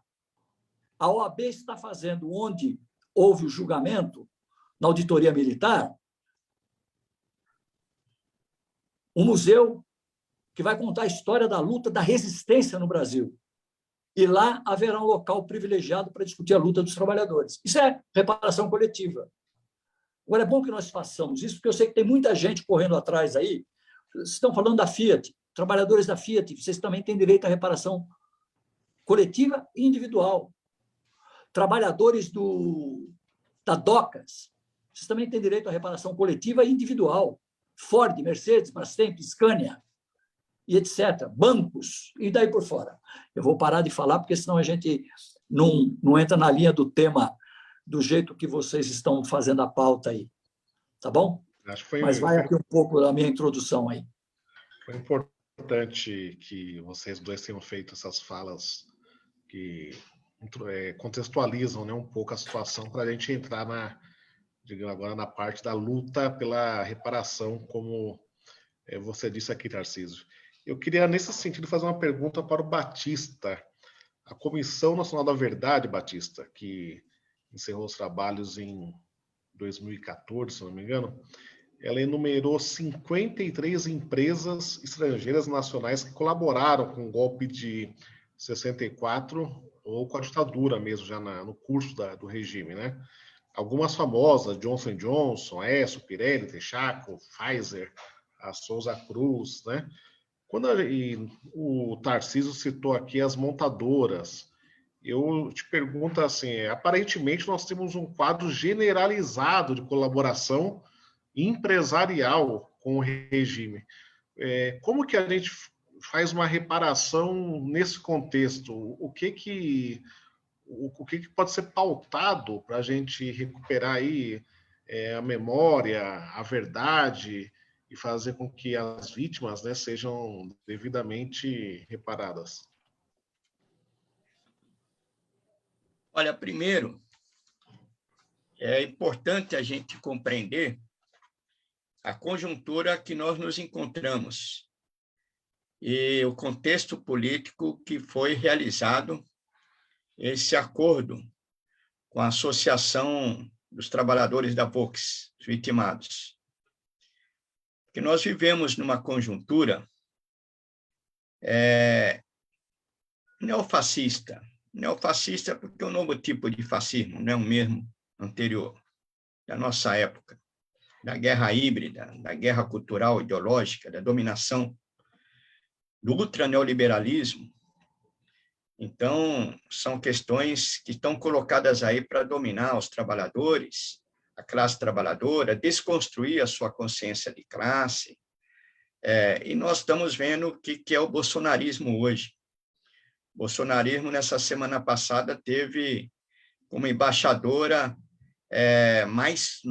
A OAB está fazendo, onde houve o julgamento, na auditoria militar, um museu que vai contar a história da luta, da resistência no Brasil. E lá haverá um local privilegiado para discutir a luta dos trabalhadores. Isso é reparação coletiva. Agora, é bom que nós façamos isso, porque eu sei que tem muita gente correndo atrás aí. Vocês estão falando da Fiat, trabalhadores da Fiat, vocês também têm direito à reparação coletiva e individual. Trabalhadores da Docas, vocês também têm direito à reparação coletiva e individual. Ford, Mercedes, Brastemp, Scania, e etc. Bancos, e daí por fora. Eu vou parar de falar, porque senão a gente não entra na linha do tema do jeito que vocês estão fazendo a pauta aí. Tá bom? Mas vai aqui um pouco da minha introdução aí. Foi importante que vocês 2 tenham feito essas falas que contextualizam, né, um pouco a situação para a gente entrar digamos, agora na parte da luta pela reparação, como você disse aqui, Tarcísio. Eu queria, nesse sentido, fazer uma pergunta para o Batista. A Comissão Nacional da Verdade, Batista, que encerrou os trabalhos em 2014, se não me engano, ela enumerou 53 empresas estrangeiras nacionais que colaboraram com o golpe de 64 ou com a ditadura mesmo, já no curso do regime, né? Algumas famosas, Johnson & Johnson, Esso, Pirelli, Texaco, Pfizer, a Souza Cruz, né? O Tarcísio citou aqui as montadoras, eu te pergunto assim, aparentemente nós temos um quadro generalizado de colaboração empresarial com o regime. Como que a gente faz uma reparação nesse contexto? o que pode ser pautado para a gente recuperar aí a memória, a verdade e fazer com que as vítimas, né, sejam devidamente reparadas? Olha, primeiro, é importante a gente compreender a conjuntura que nós nos encontramos e o contexto político que foi realizado esse acordo com a Associação dos Trabalhadores da Volks, os vitimados. Que nós vivemos numa conjuntura neofascista. Neofascista porque é um novo tipo de fascismo, não é o mesmo anterior, da nossa época, da guerra híbrida, da guerra cultural, ideológica, da dominação, do ultraneoliberalismo. Então, são questões que estão colocadas aí para dominar os trabalhadores, a classe trabalhadora, desconstruir a sua consciência de classe. E nós estamos vendo o que é o bolsonarismo hoje. O bolsonarismo, nessa semana passada, teve como embaixadora mais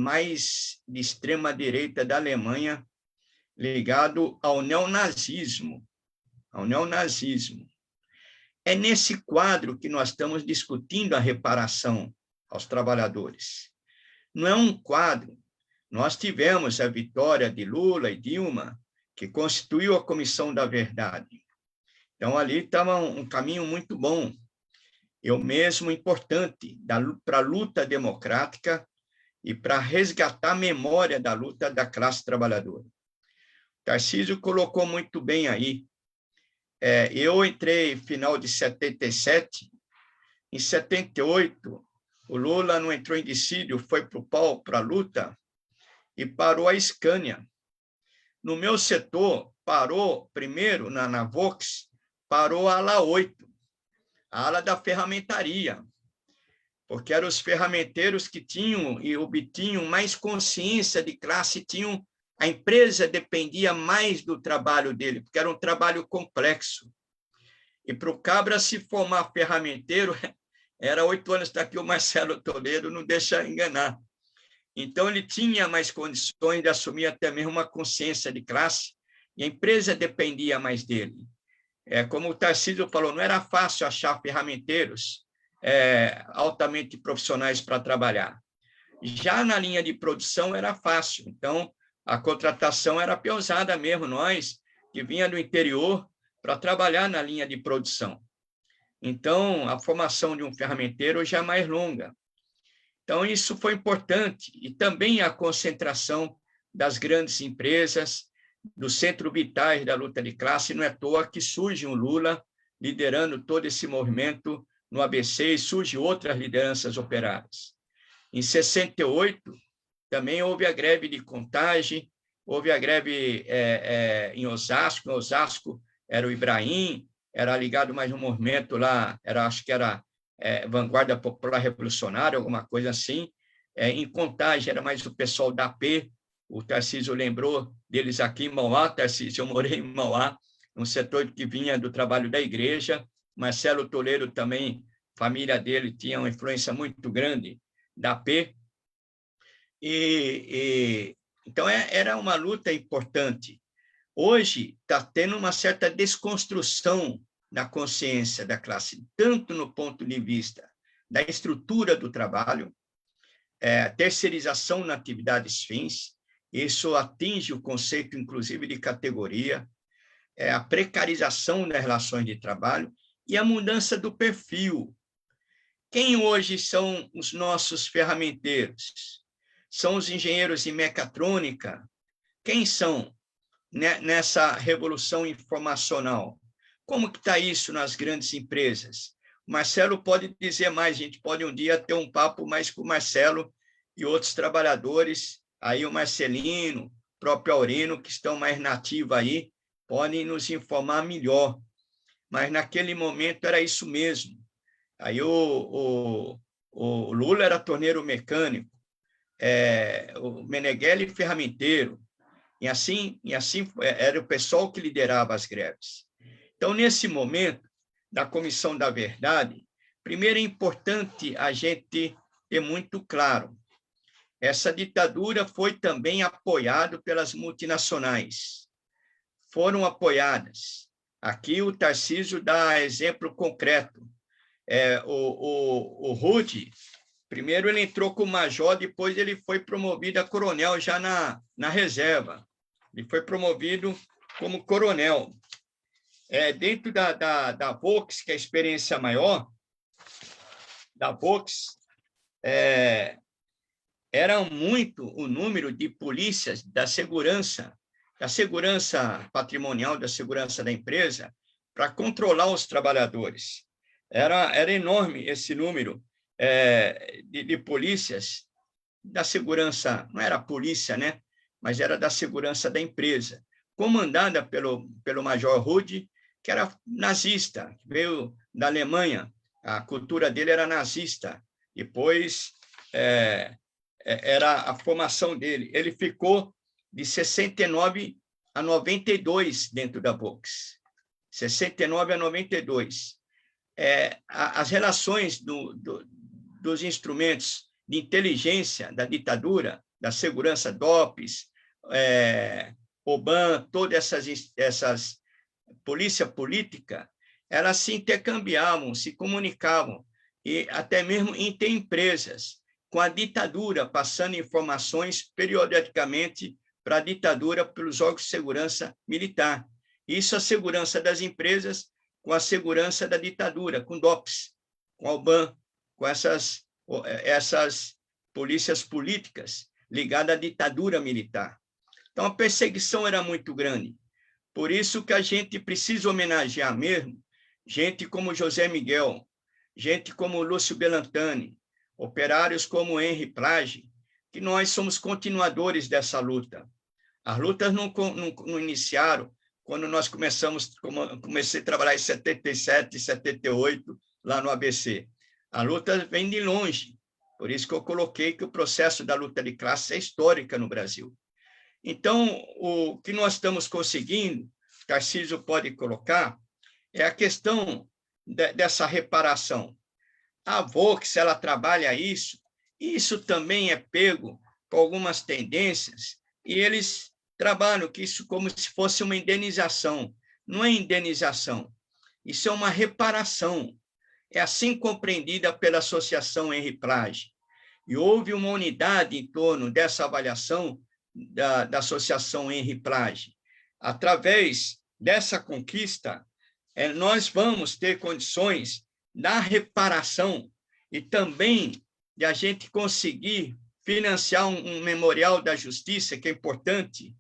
de extrema-direita da Alemanha, ligado ao neonazismo. É nesse quadro que nós estamos discutindo a reparação aos trabalhadores. Não é um quadro. Nós tivemos a vitória de Lula e Dilma, que constituiu a Comissão da Verdade. Então, ali estava um caminho muito bom. E o mesmo importante para a luta democrática e para resgatar a memória da luta da classe trabalhadora. Tarcísio colocou muito bem aí. Eu entrei no final de 77, em 78, o Lula não entrou em dissídio, foi para o pau, para a luta, e parou a Scania. No meu setor, parou, primeiro, na Volks, parou a ala 8, a ala da ferramentaria, porque eram os ferramenteiros que tinham e obtinham mais consciência de classe, a empresa dependia mais do trabalho dele, porque era um trabalho complexo. E para o cabra se formar ferramenteiro, era 8 anos, está aqui o Marcelo Toledo, não deixa enganar. Então, ele tinha mais condições de assumir até mesmo uma consciência de classe, e a empresa dependia mais dele. Como o Tarcísio falou, não era fácil achar ferramenteiros altamente profissionais para trabalhar. Já na linha de produção era fácil, então a contratação era pesada mesmo, nós que vinha do interior para trabalhar na linha de produção. Então, a formação de um ferramenteiro já é mais longa. Então, isso foi importante. E também a concentração das grandes empresas, dos centros vitais da luta de classe. Não é à toa que surge um Lula liderando todo esse movimento no ABC e surgem outras lideranças operárias. Em 68, também houve a greve de Contagem, houve a greve em Osasco. Em Osasco era o Ibrahim, era ligado mais um movimento lá, acho que era Vanguarda Popular Revolucionária, alguma coisa assim. Em Contagem era mais o pessoal da AP, o Tarcísio lembrou deles aqui em Mauá. Tarcísio, eu morei em Mauá, um setor que vinha do trabalho da igreja. Marcelo Toledo também, família dele tinha uma influência muito grande da AP. Então, era uma luta importante. Hoje, está tendo uma certa desconstrução da consciência da classe, tanto no ponto de vista da estrutura do trabalho, terceirização nas atividades fins, isso atinge o conceito, inclusive, de categoria, a precarização das relações de trabalho e a mudança do perfil. Quem hoje são os nossos ferramenteiros? São os engenheiros em mecatrônica? Quem são nessa revolução informacional? Como que está isso nas grandes empresas? O Marcelo pode dizer mais, a gente pode um dia ter um papo mais com o Marcelo e outros trabalhadores, aí o Marcelino, o próprio Aurino, que estão mais nativos aí, podem nos informar melhor. Mas naquele momento era isso mesmo. Aí o Lula era torneiro mecânico, o Meneghelli ferramenteiro, e assim era o pessoal que liderava as greves. Então, nesse momento da Comissão da Verdade, Primeiro, é importante a gente ter muito claro, essa ditadura foi também apoiada pelas multinacionais. Foram apoiadas. Aqui o Tarcísio dá exemplo concreto. O Rude, primeiro ele entrou como major, depois ele foi promovido a coronel já na reserva. Ele foi promovido como coronel. Dentro da Volks, que é a experiência maior, da Volks, era muito o número de polícias da segurança patrimonial, da segurança da empresa, para controlar os trabalhadores. Era enorme esse número de polícias da segurança, não era a polícia, né? Mas era da segurança da empresa, comandada pelo Major Rude, que era nazista, veio da Alemanha, a cultura dele era nazista. Depois, era a formação dele. Ele ficou de 69 a 92 dentro da Volks. 69 a 92. As relações dos instrumentos de inteligência da ditadura, da segurança, DOPS, OBAN, todas essas polícia política, elas se intercambiavam, se comunicavam, e até mesmo interempresas, com a ditadura, passando informações periodicamente para a ditadura pelos órgãos de segurança militar. Isso a segurança das empresas com a segurança da ditadura, com DOPS, com a OBAN, com essas polícias políticas ligadas à ditadura militar. Então, a perseguição era muito grande. Por isso que a gente precisa homenagear mesmo gente como José Miguel, gente como Lúcio Belantani, operários como Henri Plage, que nós somos continuadores dessa luta. As lutas não iniciaram quando nós comecei a trabalhar em 77, 78, lá no ABC. A luta vem de longe, por isso que eu coloquei que o processo da luta de classe é histórica no Brasil. Então, o que nós estamos conseguindo, Tarcísio pode colocar, é a questão dessa reparação. A Volks, ela trabalha isso também é pego por algumas tendências, e eles trabalham que isso como se fosse uma indenização. Não é indenização, isso é uma reparação. É assim compreendida pela Associação Henri Plage. E houve uma unidade em torno dessa avaliação da Associação Henri Plage. Através dessa conquista, nós vamos ter condições da reparação e também de a gente conseguir financiar um memorial da justiça, que é importante,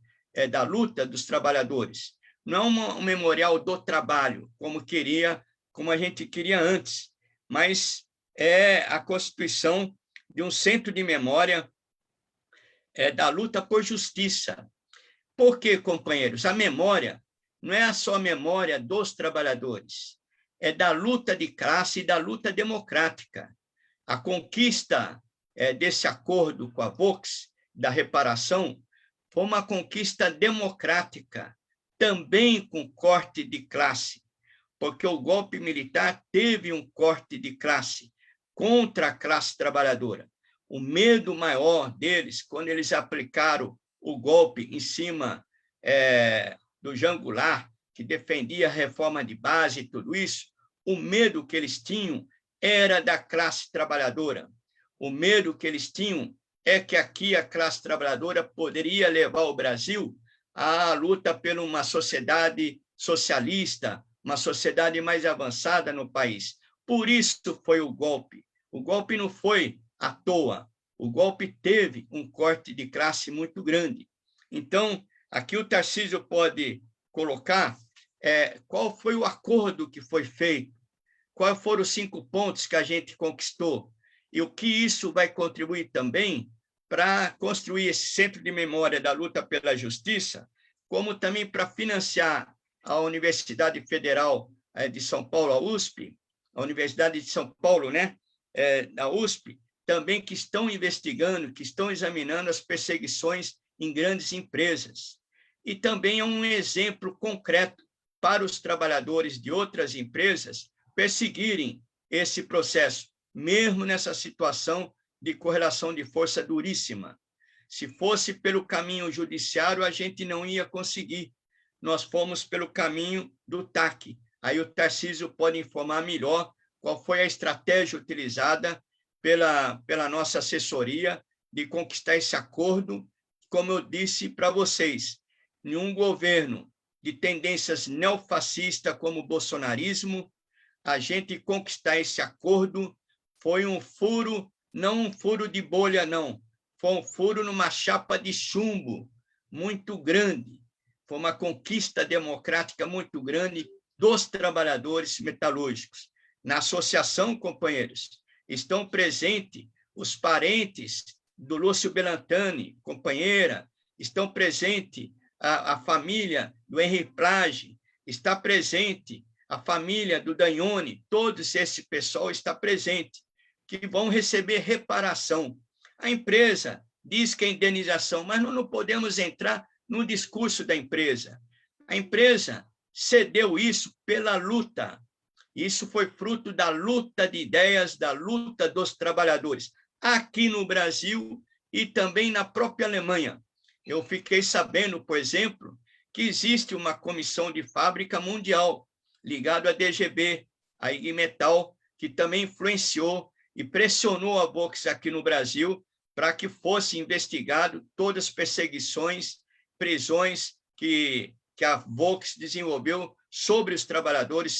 da luta dos trabalhadores. Não um memorial do trabalho, como a gente queria antes, mas é a constituição de um centro de memória da luta por justiça. Por quê, companheiros? A memória não é só a memória dos trabalhadores, é da luta de classe e da luta democrática. A conquista desse acordo com a Volks, da reparação, foi uma conquista democrática, também com corte de classe, porque o golpe militar teve um corte de classe contra a classe trabalhadora. O medo maior deles, quando eles aplicaram o golpe em cima do Jean Goulart, que defendia a reforma de base e tudo isso, o medo que eles tinham era da classe trabalhadora. O medo que eles tinham é que aqui a classe trabalhadora poderia levar o Brasil à luta por uma sociedade socialista, uma sociedade mais avançada no país. Por isso foi o golpe. O golpe não foi à toa. O golpe teve um corte de classe muito grande. Então, aqui o Tarcísio pode colocar qual foi o acordo que foi feito, quais foram os 5 pontos que a gente conquistou e o que isso vai contribuir também para construir esse centro de memória da luta pela justiça, como também para financiar a Universidade Federal de São Paulo, a USP, a Universidade de São Paulo, né, a USP, também que estão investigando, que estão examinando as perseguições em grandes empresas. E também é um exemplo concreto para os trabalhadores de outras empresas perseguirem esse processo, mesmo nessa situação de correlação de força duríssima. Se fosse pelo caminho judiciário, a gente não ia conseguir. Nós fomos pelo caminho do TAC. Aí o Tarcísio pode informar melhor qual foi a estratégia utilizada pela nossa assessoria de conquistar esse acordo. Como eu disse para vocês, nenhum governo de tendências neofascistas como o bolsonarismo, a gente conquistar esse acordo foi um furo, não um furo de bolha, não. Foi um furo numa chapa de chumbo muito grande. Foi uma conquista democrática muito grande dos trabalhadores metalúrgicos. Na associação, companheiros, estão presentes os parentes do Lúcio Belantani, companheira, estão presentes a família do Henri Plage, está presente a família do Danhone, todos esse pessoal está presente, que vão receber reparação. A empresa diz que é indenização, mas nós não podemos entrar no discurso da empresa. A empresa cedeu isso pela luta. Isso foi fruto da luta de ideias, da luta dos trabalhadores, aqui no Brasil e também na própria Alemanha. Eu fiquei sabendo, por exemplo, que existe uma comissão de fábrica mundial ligada à DGB, a IG Metal, que também influenciou e pressionou a Volks aqui no Brasil para que fosse investigado todas as perseguições, prisões que a Volks desenvolveu sobre os trabalhadores,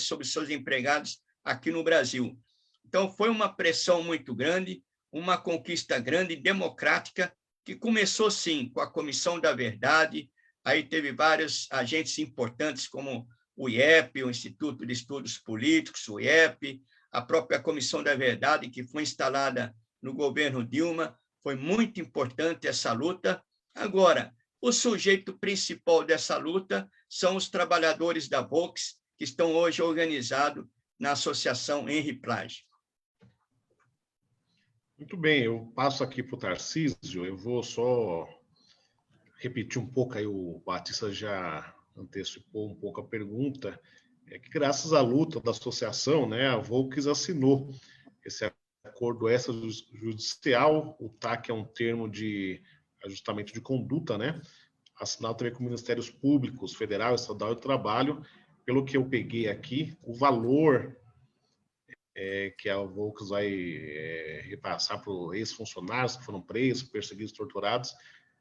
sobre seus empregados aqui no Brasil. Então, foi uma pressão muito grande, uma conquista grande, democrática, que começou, sim, com a Comissão da Verdade, aí teve vários agentes importantes, como o IEP, o Instituto de Estudos Políticos, o IEP, a própria Comissão da Verdade, que foi instalada no governo Dilma. Foi muito importante essa luta. Agora, o sujeito principal dessa luta são os trabalhadores da Volks, que estão hoje organizados na Associação Henri Plage. Muito bem, eu passo aqui para o Tarcísio, eu vou só repetir um pouco, aí o Batista já antecipou um pouco a pergunta, é que graças à luta da associação, né, a Volks assinou esse acordo extrajudicial, o TAC é um termo de ajustamento de conduta, né, assinado também com Ministérios Públicos, Federal, Estadual e do Trabalho. Pelo que eu peguei aqui, o valor que a Volks vai repassar para os ex-funcionários que foram presos, perseguidos, torturados,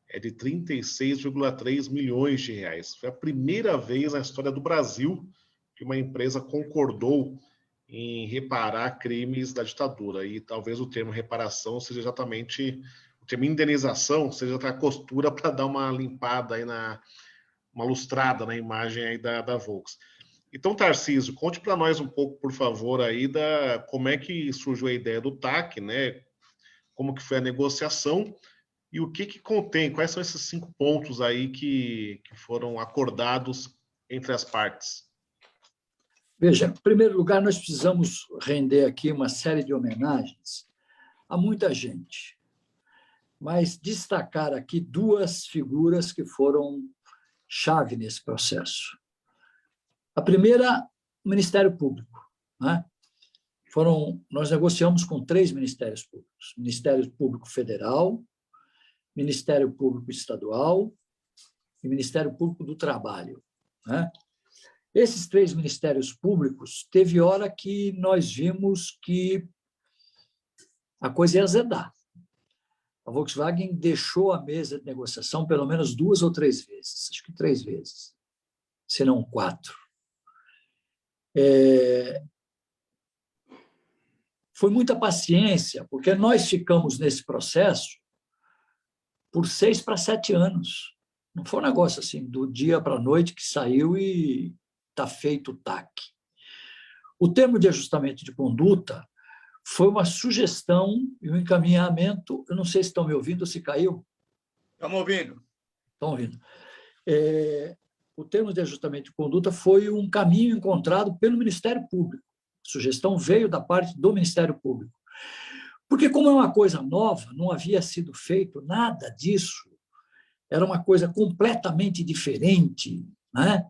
é de 36,3 milhões de reais. Foi a primeira vez na história do Brasil que uma empresa concordou em reparar crimes da ditadura. E talvez o termo reparação seja exatamente, o termo indenização seja a costura para dar uma limpada aí uma lustrada na imagem aí da Volks. Então, Tarcísio, conte para nós um pouco, por favor, aí como é que surgiu a ideia do TAC, né? Como que foi a negociação e o que contém, quais são esses 5 pontos aí que foram acordados entre as partes? Veja, em primeiro lugar, nós precisamos render aqui uma série de homenagens a muita gente, mas destacar aqui 2 figuras que foram chave nesse processo. A primeira, o Ministério Público, né? Nós negociamos com 3 Ministérios Públicos: Ministério Público Federal, Ministério Público Estadual e Ministério Público do Trabalho, né? Esses 3 Ministérios Públicos, teve hora que nós vimos que a coisa ia azedar. A Volkswagen deixou a mesa de negociação pelo menos 2 ou 3 vezes, acho que 3 vezes, se não 4. Foi muita paciência, porque nós ficamos nesse processo por 6 para 7 anos. Não foi um negócio assim, do dia para a noite que saiu e está feito o TAC. O termo de ajustamento de conduta foi uma sugestão e um encaminhamento. Eu não sei se estão me ouvindo ou se caiu. Estamos ouvindo. Estão ouvindo. O termo de ajustamento de conduta foi um caminho encontrado pelo Ministério Público. A sugestão veio da parte do Ministério Público. Porque, como é uma coisa nova, não havia sido feito nada disso, era uma coisa completamente diferente, né?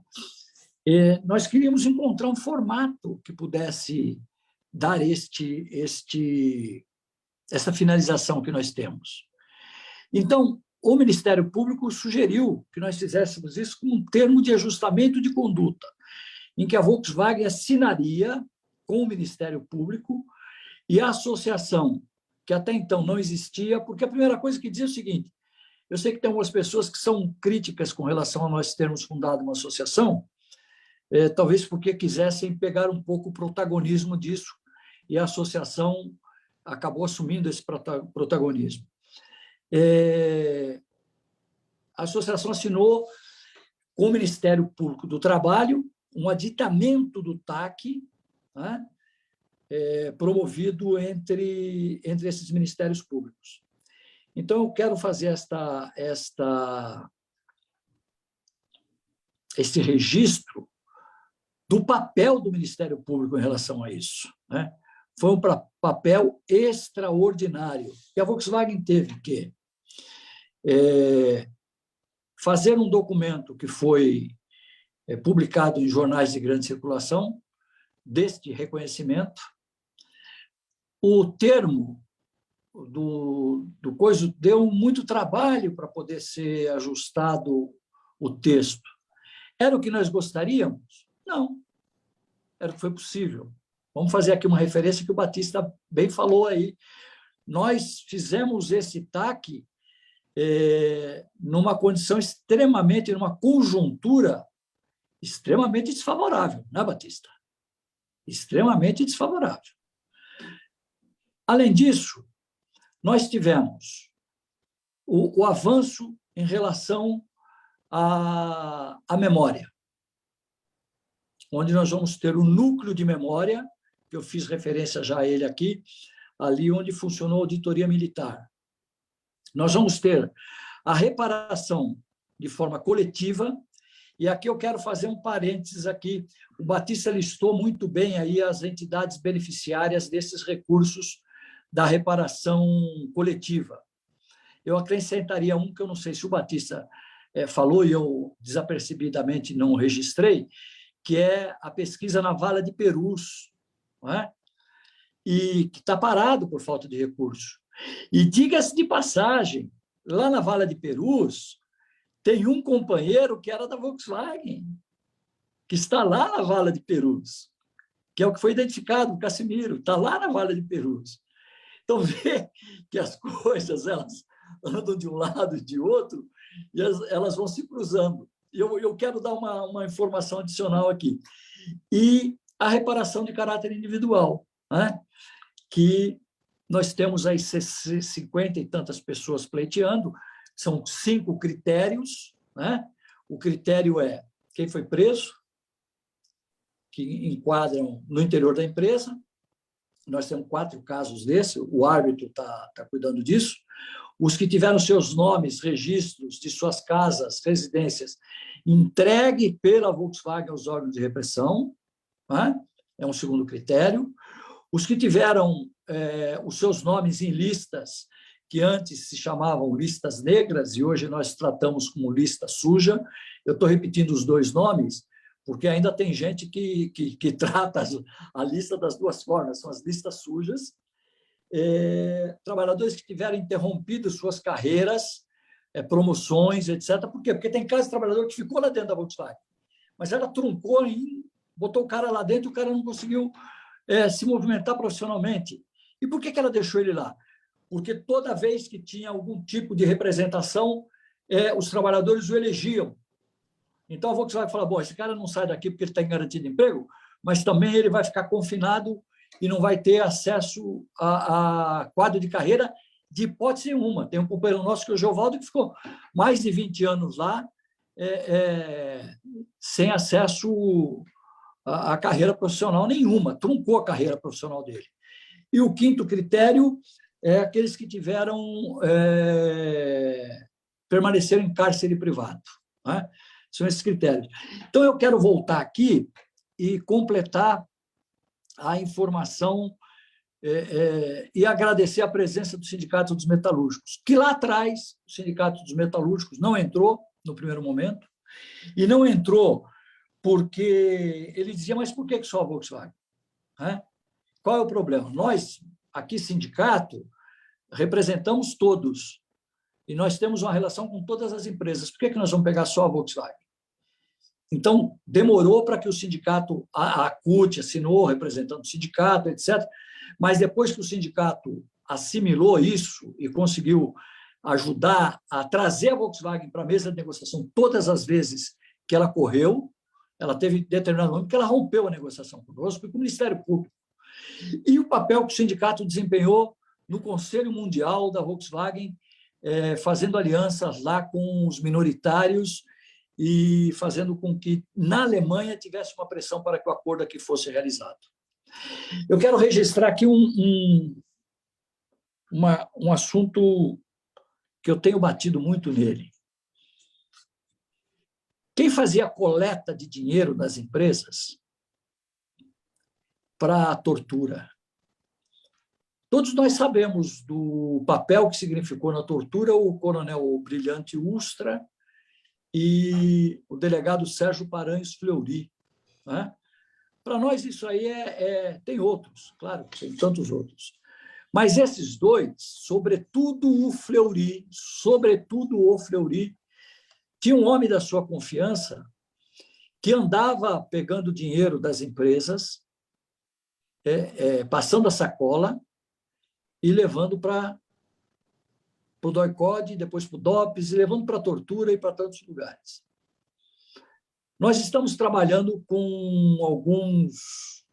Nós queríamos encontrar um formato que pudesse dar essa finalização que nós temos. Então, o Ministério Público sugeriu que nós fizéssemos isso como um termo de ajustamento de conduta, em que a Volkswagen assinaria com o Ministério Público e a associação, que até então não existia, porque a primeira coisa que dizia é o seguinte: eu sei que tem algumas pessoas que são críticas com relação a nós termos fundado uma associação, talvez porque quisessem pegar um pouco o protagonismo disso, e a associação acabou assumindo esse protagonismo. A associação assinou com o Ministério Público do Trabalho um aditamento do TAC, né, promovido entre esses ministérios públicos. Então, eu quero fazer esse registro do papel do Ministério Público em relação a isso, né? Foi um papel extraordinário. E a Volkswagen teve que fazer um documento que foi publicado em jornais de grande circulação, deste reconhecimento. O termo do coisa deu muito trabalho para poder ser ajustado o texto. Era o que nós gostaríamos? Não. Era o que foi possível. Vamos fazer aqui uma referência que o Batista bem falou aí. Nós fizemos esse TAC numa condição extremamente, numa conjuntura extremamente desfavorável, né, Batista? Extremamente desfavorável. Além disso, nós tivemos o avanço em relação à memória, onde nós vamos ter o núcleo de memória, que eu fiz referência já a ele aqui, ali onde funcionou a auditoria militar. Nós vamos ter a reparação de forma coletiva, e aqui eu quero fazer um parênteses aqui. O Batista listou muito bem aí as entidades beneficiárias desses recursos da reparação coletiva. Eu acrescentaria um que eu não sei se o Batista falou e eu desapercebidamente não registrei, que é a pesquisa na Vala de Perus, não é? E que está parado por falta de recursos. E diga-se de passagem, lá na Vala de Perus, tem um companheiro que era da Volkswagen, que está lá na Vala de Perus, que é o que foi identificado, o Cassimiro, está lá na Vala de Perus. Então, vê que as coisas elas andam de um lado e de outro, e elas vão se cruzando. Eu quero dar uma informação adicional aqui. E a reparação de caráter individual, né? Que nós temos aí 50 e tantas pessoas pleiteando, são 5 critérios, né? O critério é quem foi preso, que enquadram no interior da empresa. Nós temos 4 casos desse, o árbitro está cuidando disso. Os que tiveram seus nomes, registros de suas casas, residências, entregue pela Volkswagen aos órgãos de repressão, né? É um segundo critério. Os que tiveram os seus nomes em listas, que antes se chamavam listas negras, e hoje nós tratamos como lista suja. Eu estou repetindo os 2 nomes, porque ainda tem gente que trata a lista das 2 formas, são as listas sujas. Trabalhadores que tiveram interrompido suas carreiras, promoções, etc. Por quê? Porque tem caso de trabalhador que ficou lá dentro da Volkswagen, mas ela truncou e botou o cara lá dentro e o cara não conseguiu se movimentar profissionalmente. E por que ela deixou ele lá? Porque toda vez que tinha algum tipo de representação, os trabalhadores o elegiam. Então, a Volkswagen fala, bom, esse cara não sai daqui porque ele está em garantia de emprego, mas também ele vai ficar confinado e não vai ter acesso a quadro de carreira de hipótese nenhuma. Tem um companheiro nosso, que é o Geovaldo, que ficou mais de 20 anos lá, sem acesso à carreira profissional nenhuma, truncou a carreira profissional dele. E o 5º critério é aqueles que permaneceram em cárcere privado, né? São esses critérios. Então, eu quero voltar aqui e completar a informação e agradecer a presença do Sindicato dos Metalúrgicos, que lá atrás o Sindicato dos Metalúrgicos não entrou no primeiro momento, e não entrou porque ele dizia, mas por que só a Volkswagen? qual é o problema? Nós, aqui, sindicato, representamos todos. E nós temos uma relação com todas as empresas. Por que nós vamos pegar só a Volkswagen? Então, demorou para que o sindicato, a CUT assinou, representando o sindicato, etc. Mas depois que o sindicato assimilou isso e conseguiu ajudar a trazer a Volkswagen para a mesa de negociação todas as vezes que ela correu, ela teve determinado momento que ela rompeu a negociação conosco e com o Ministério Público. E o papel que o sindicato desempenhou no Conselho Mundial da Volkswagen, fazendo alianças lá com os minoritários e fazendo com que, na Alemanha, tivesse uma pressão para que o acordo aqui fosse realizado. Eu quero registrar aqui um assunto que eu tenho batido muito nele. Quem fazia a coleta de dinheiro das empresas para a tortura? Todos nós sabemos do papel que significou na tortura o coronel Brilhante Ustra e o delegado Sérgio Paranhos Fleury, né? Para nós, isso aí tem outros, claro, tem tantos outros. Mas esses dois, sobretudo o Fleury, tinha um homem da sua confiança que andava pegando dinheiro das empresas, passando a sacola e levando para o DOI-CODE, depois para o DOPS, e levando para a tortura e para tantos lugares. Nós estamos trabalhando com alguns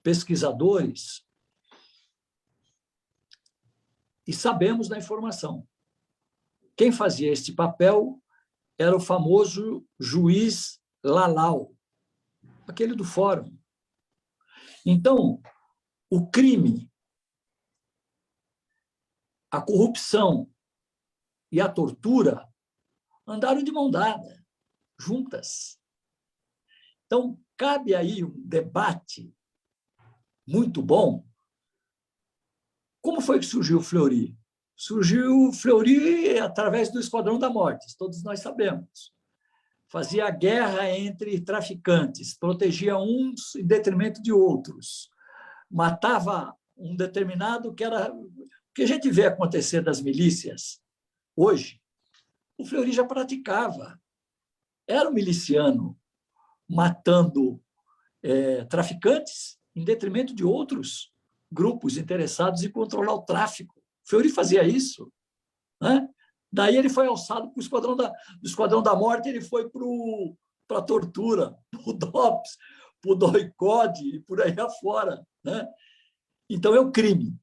pesquisadores e sabemos da informação. Quem fazia este papel era o famoso juiz Lalau, aquele do fórum. Então, o crime, a corrupção e a tortura andaram de mão dada, juntas. Então, cabe aí um debate muito bom. Como foi que surgiu o Fleury? Surgiu o Fleury através do Esquadrão da Morte, todos nós sabemos. Fazia a guerra entre traficantes, protegia uns em detrimento de outros, matava um determinado que era... O que a gente vê acontecer das milícias hoje, o Fleury já praticava. Era um miliciano matando traficantes em detrimento de outros grupos interessados em controlar o tráfico. O Fleury fazia isso, né? Daí ele foi alçado para o Esquadrão da Morte, ele foi para a tortura, para o DOPS, para o DOI-CODE e por aí afora, né? Então, é o crime.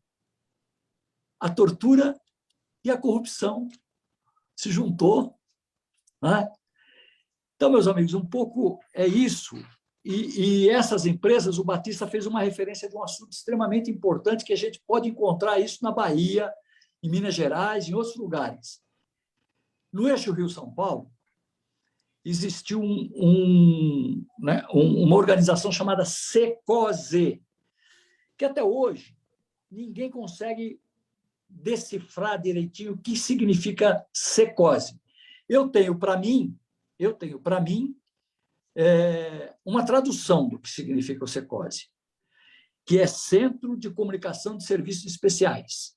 A tortura e a corrupção se juntou, né? Então, meus amigos, um pouco é isso. E essas empresas, o Batista fez uma referência de um assunto extremamente importante que a gente pode encontrar isso na Bahia, em Minas Gerais, em outros lugares. No eixo Rio-São Paulo, existiu uma organização chamada SECOSE, que até hoje ninguém consegue decifrar direitinho o que significa SECOSE. Eu tenho para mim uma tradução do que significa o SECOSE, que é Centro de Comunicação de Serviços Especiais.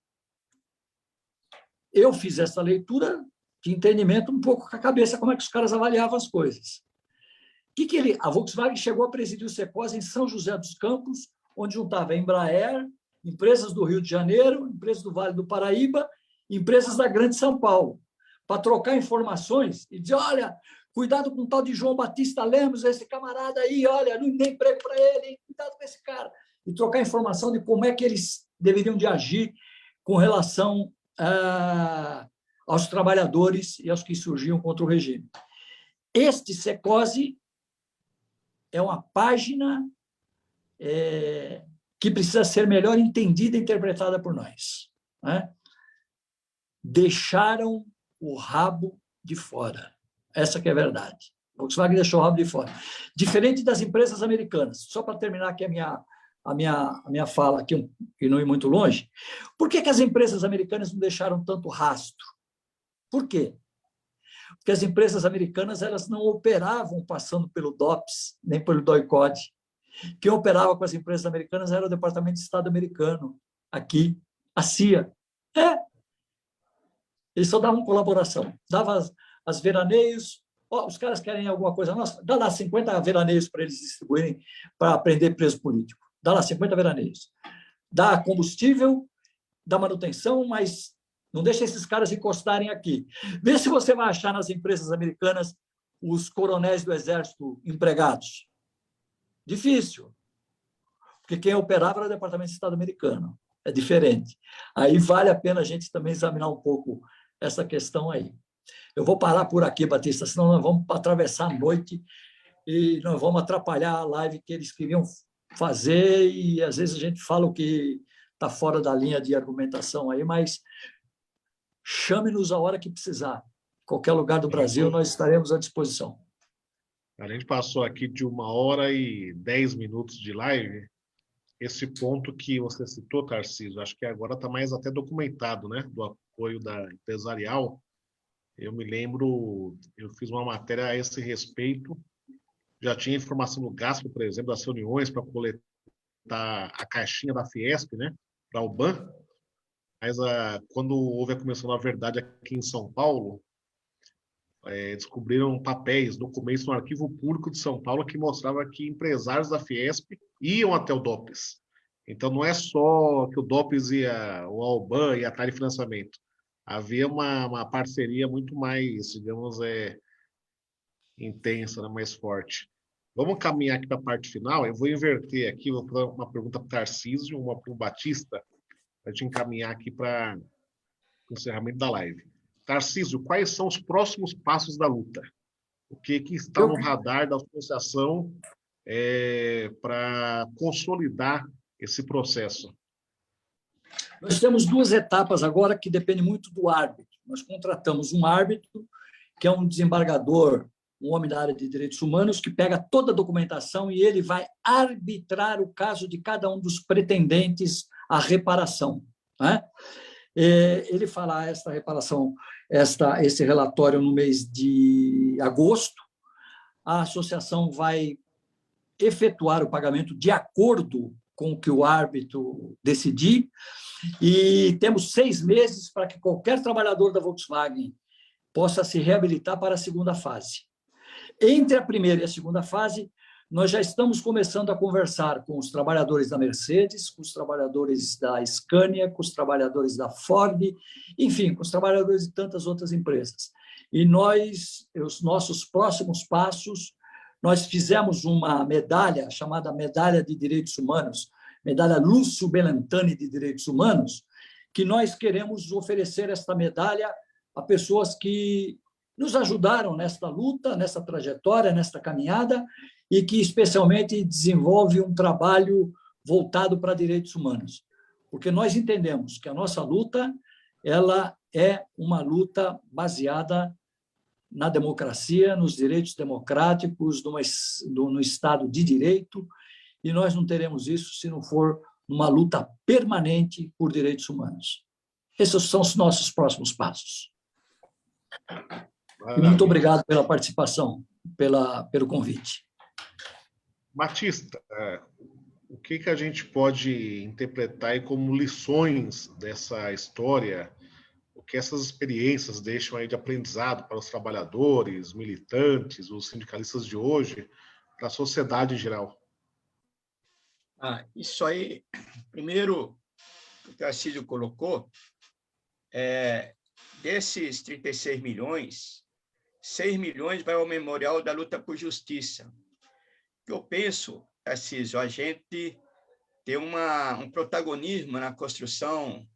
Eu fiz essa leitura de entendimento um pouco com a cabeça, como é que os caras avaliavam as coisas. A Volkswagen chegou a presidir o SECOSE em São José dos Campos, onde juntava a Embraer, empresas do Rio de Janeiro, empresas do Vale do Paraíba, empresas da Grande São Paulo, para trocar informações e dizer, olha, cuidado com o tal de João Batista Lemos, esse camarada aí, olha, não tem emprego para ele, hein? Cuidado com esse cara. E trocar informação de como é que eles deveriam de agir com relação aos trabalhadores e aos que surgiam contra o regime. Este SECOSE é uma página que precisa ser melhor entendida e interpretada por nós, né? Deixaram o rabo de fora. Essa que é a verdade. A Volkswagen deixou o rabo de fora. Diferente das empresas americanas. Só para terminar aqui a minha fala, aqui, e não ir muito longe, por que as empresas americanas não deixaram tanto rastro? Por quê? Porque as empresas americanas elas não operavam passando pelo DOPS, nem pelo DOI-CODE. Quem operava com as empresas americanas era o Departamento de Estado americano, aqui, a CIA. Eles só davam colaboração, dava as veraneios. Os caras querem alguma coisa nossa, dá lá 50 veraneios para eles distribuírem para prender preso político. Dá lá 50 veraneios. Dá combustível, dá manutenção, mas não deixa esses caras encostarem aqui. Vê se você vai achar nas empresas americanas os coronéis do Exército empregados. Difícil, porque quem operava era o Departamento de Estado americano. É diferente. Aí vale a pena a gente também examinar um pouco essa questão aí. Eu vou parar por aqui, Batista, senão nós vamos atravessar a noite e nós vamos atrapalhar a live que eles queriam fazer e, às vezes, a gente fala o que está fora da linha de argumentação aí, mas chame-nos a hora que precisar. Em qualquer lugar do Brasil, nós estaremos à disposição. A gente passou aqui de 1h e 10 minutos de live. Esse ponto que você citou, Tarcísio, acho que agora está mais até documentado, né? Do apoio da empresarial. Eu me lembro, eu fiz uma matéria a esse respeito. Já tinha informação do gasto, por exemplo, das reuniões para coletar a caixinha da Fiesp, né? Para o BAN. Mas quando houve a Comissão da Verdade aqui em São Paulo, descobriram papéis, documentos no Arquivo Público de São Paulo que mostrava que empresários da Fiesp iam até o DOPS. Então, não é só que o DOPS ia, o Alban ia atrás de financiamento. Havia uma parceria muito mais, digamos, intensa, né, mais forte. Vamos caminhar aqui para a parte final. Eu vou inverter aqui, vou fazer uma pergunta para o Tarcísio, uma para o Batista, para a gente encaminhar aqui para o encerramento da live. Tarcísio, quais são os próximos passos da luta? O que está no radar da associação para consolidar esse processo? Nós temos 2 etapas agora que dependem muito do árbitro. Nós contratamos um árbitro, que é um desembargador, um homem da área de direitos humanos, que pega toda a documentação e ele vai arbitrar o caso de cada um dos pretendentes à reparação, né? Ele fará esta reparação, esse relatório no mês de agosto. A associação vai efetuar o pagamento de acordo com o que o árbitro decidir, e temos 6 meses para que qualquer trabalhador da Volkswagen possa se reabilitar para a segunda fase. Entre a primeira e a segunda fase, nós já estamos começando a conversar com os trabalhadores da Mercedes, com os trabalhadores da Scania, com os trabalhadores da Ford, enfim, com os trabalhadores de tantas outras empresas. E os nossos próximos passos, nós fizemos uma medalha chamada Medalha de Direitos Humanos, Medalha Lúcio Belantani de Direitos Humanos, que nós queremos oferecer esta medalha a pessoas que nos ajudaram nesta luta, nessa trajetória, nesta caminhada, e que especialmente desenvolve um trabalho voltado para direitos humanos. Porque nós entendemos que a nossa luta ela é uma luta baseada na democracia, nos direitos democráticos, no Estado de Direito, e nós não teremos isso se não for uma luta permanente por direitos humanos. Esses são os nossos próximos passos. E muito obrigado pela participação, pelo convite. Batista, o que a gente pode interpretar aí como lições dessa história, o que essas experiências deixam aí de aprendizado para os trabalhadores, militantes, os sindicalistas de hoje, para a sociedade em geral? Isso aí, primeiro, o Tarcísio colocou, desses 36 milhões, 6 milhões vai ao Memorial da Luta por Justiça. Eu penso, Tarcísio, a gente ter um protagonismo na construção,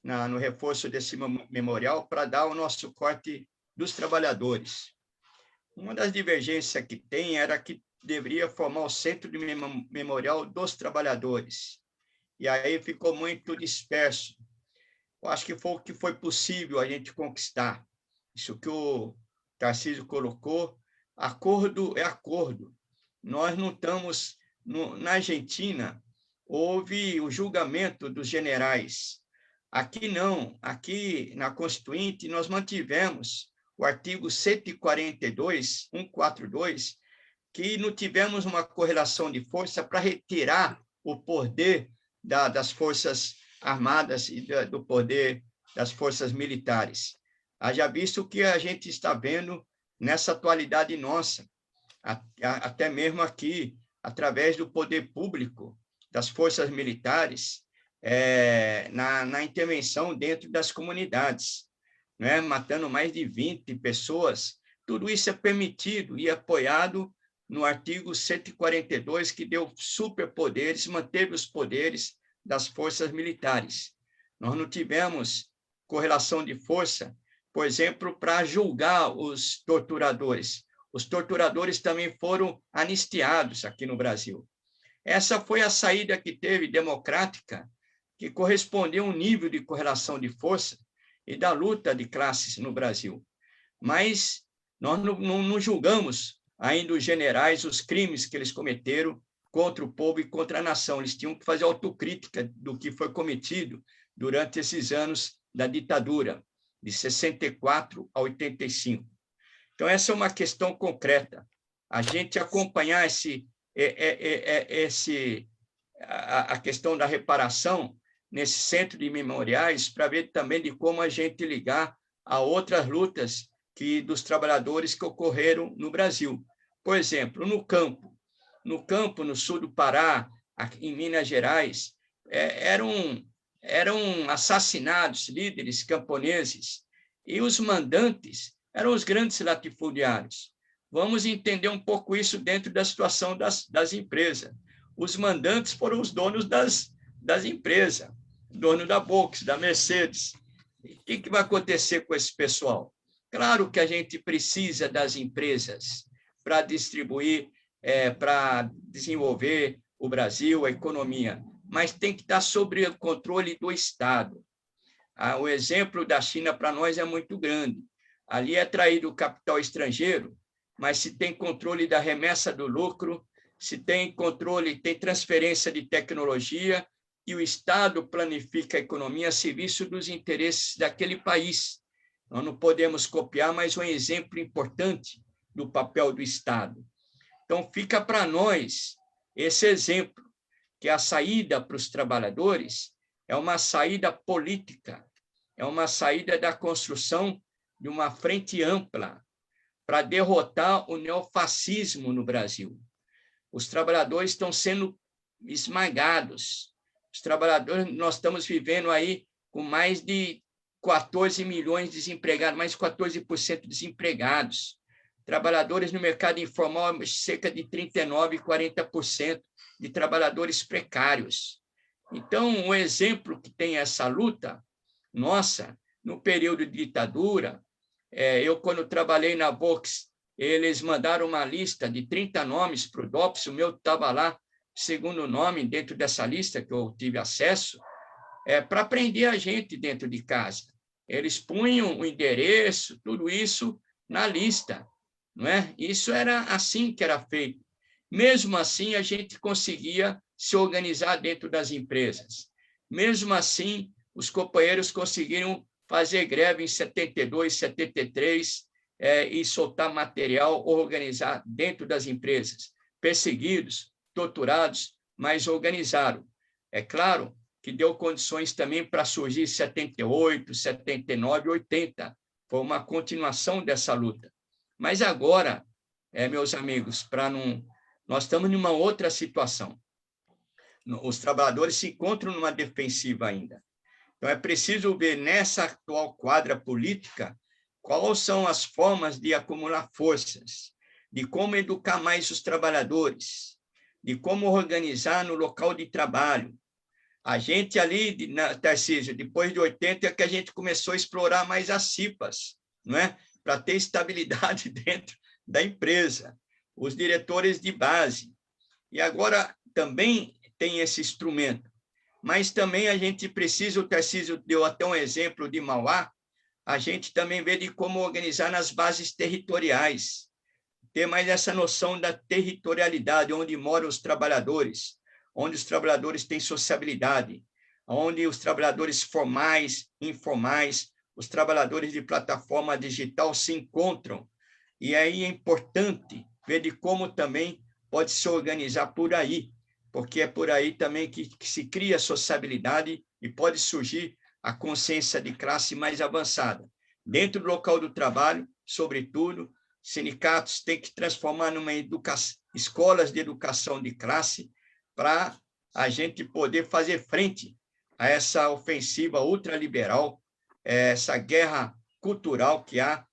no reforço desse memorial para dar o nosso corte dos trabalhadores. Uma das divergências que tem era que deveria formar o Centro de Memorial dos Trabalhadores. E aí ficou muito disperso. Eu acho que foi o que foi possível a gente conquistar. Isso que o Tarcísio colocou, acordo é acordo. Nós não estamos... Na Argentina, houve o julgamento dos generais. Aqui não. Aqui, na Constituinte, nós mantivemos o artigo 142, que não tivemos uma correlação de força para retirar o poder das Forças Armadas e do poder das forças militares. Haja visto o que a gente está vendo nessa atualidade nossa, até mesmo aqui, através do poder público, das forças militares, na intervenção dentro das comunidades, né? Matando mais de 20 pessoas. Tudo isso é permitido e apoiado no artigo 142, que deu superpoderes, manteve os poderes das forças militares. Nós não tivemos correlação de força, por exemplo, para julgar os torturadores. Os torturadores também foram anistiados aqui no Brasil. Essa foi a saída que teve democrática, que correspondeu a um nível de correlação de força e da luta de classes no Brasil. Mas nós não julgamos ainda os generais, os crimes que eles cometeram contra o povo e contra a nação. Eles tinham que fazer autocrítica do que foi cometido durante esses anos da ditadura, de 64 a 85. Então, essa é uma questão concreta. A gente acompanhar a questão da reparação nesse centro de memoriais para ver também de como a gente ligar a outras lutas dos trabalhadores que ocorreram no Brasil. Por exemplo, no campo, no sul do Pará, em Minas Gerais, eram assassinados líderes camponeses e os mandantes eram os grandes latifundiários. Vamos entender um pouco isso dentro da situação das empresas. Os mandantes foram os donos das empresas, dono da Volks, da Mercedes. O que vai acontecer com esse pessoal? Claro que a gente precisa das empresas para distribuir, para desenvolver o Brasil, a economia, mas tem que estar sob o controle do Estado. O exemplo da China para nós é muito grande. Ali é traído o capital estrangeiro, mas se tem controle da remessa do lucro, se tem controle, tem transferência de tecnologia, e o Estado planifica a economia a serviço dos interesses daquele país. Nós não podemos copiar, mas um exemplo importante do papel do Estado. Então, fica para nós esse exemplo, que a saída para os trabalhadores é uma saída política, é uma saída da construção de uma frente ampla para derrotar o neofascismo no Brasil. Os trabalhadores estão sendo esmagados. Os trabalhadores, nós estamos vivendo aí com mais de 14 milhões de desempregados, mais de 14% desempregados. Trabalhadores no mercado informal, cerca de 39%, 40% de trabalhadores precários. Então, o exemplo que tem essa luta, nossa, no período de ditadura, eu, quando trabalhei na Volks, eles mandaram uma lista de 30 nomes para o DOPS, o meu estava lá, segundo nome dentro dessa lista que eu tive acesso, para prender a gente dentro de casa. Eles punham o endereço, tudo isso na lista, não é? Isso era assim que era feito. Mesmo assim, a gente conseguia se organizar dentro das empresas. Mesmo assim, os companheiros conseguiram fazer greve em 72, 73, e soltar material, organizar dentro das empresas. Perseguidos, torturados, mas organizaram. É claro que deu condições também para surgir 78, 79, 80. Foi uma continuação dessa luta. Mas agora, meus amigos, nós estamos numa outra situação. Os trabalhadores se encontram numa defensiva ainda. Então, é preciso ver nessa atual quadra política quais são as formas de acumular forças, de como educar mais os trabalhadores, de como organizar no local de trabalho. A gente ali, Tarcísio, depois de 80, é que a gente começou a explorar mais as CIPAs, não é? Para ter estabilidade dentro da empresa, os diretores de base. E agora também tem esse instrumento. Mas também a gente precisa, o Tarcísio deu até um exemplo de Mauá, a gente também vê de como organizar nas bases territoriais, ter mais essa noção da territorialidade, onde moram os trabalhadores, onde os trabalhadores têm sociabilidade, onde os trabalhadores formais, informais, os trabalhadores de plataforma digital se encontram. E aí é importante ver de como também pode se organizar por aí, porque é por aí também que se cria a sociabilidade e pode surgir a consciência de classe mais avançada. Dentro do local do trabalho, sobretudo, sindicatos têm que transformar numa escolas de educação de classe para a gente poder fazer frente a essa ofensiva ultraliberal, essa guerra cultural que há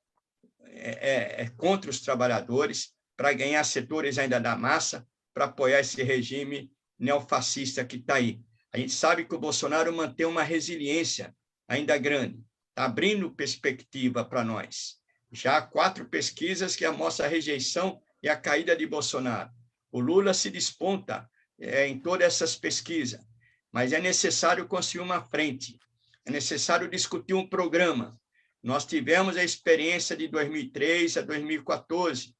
contra os trabalhadores, para ganhar setores ainda da massa, para apoiar esse regime neofascista que está aí. A gente sabe que o Bolsonaro mantém uma resiliência ainda grande, está abrindo perspectiva para nós. Já há 4 pesquisas que mostram a rejeição e a caída de Bolsonaro. O Lula se desponta em todas essas pesquisas, mas é necessário construir uma frente, é necessário discutir um programa. Nós tivemos a experiência de 2003 a 2014,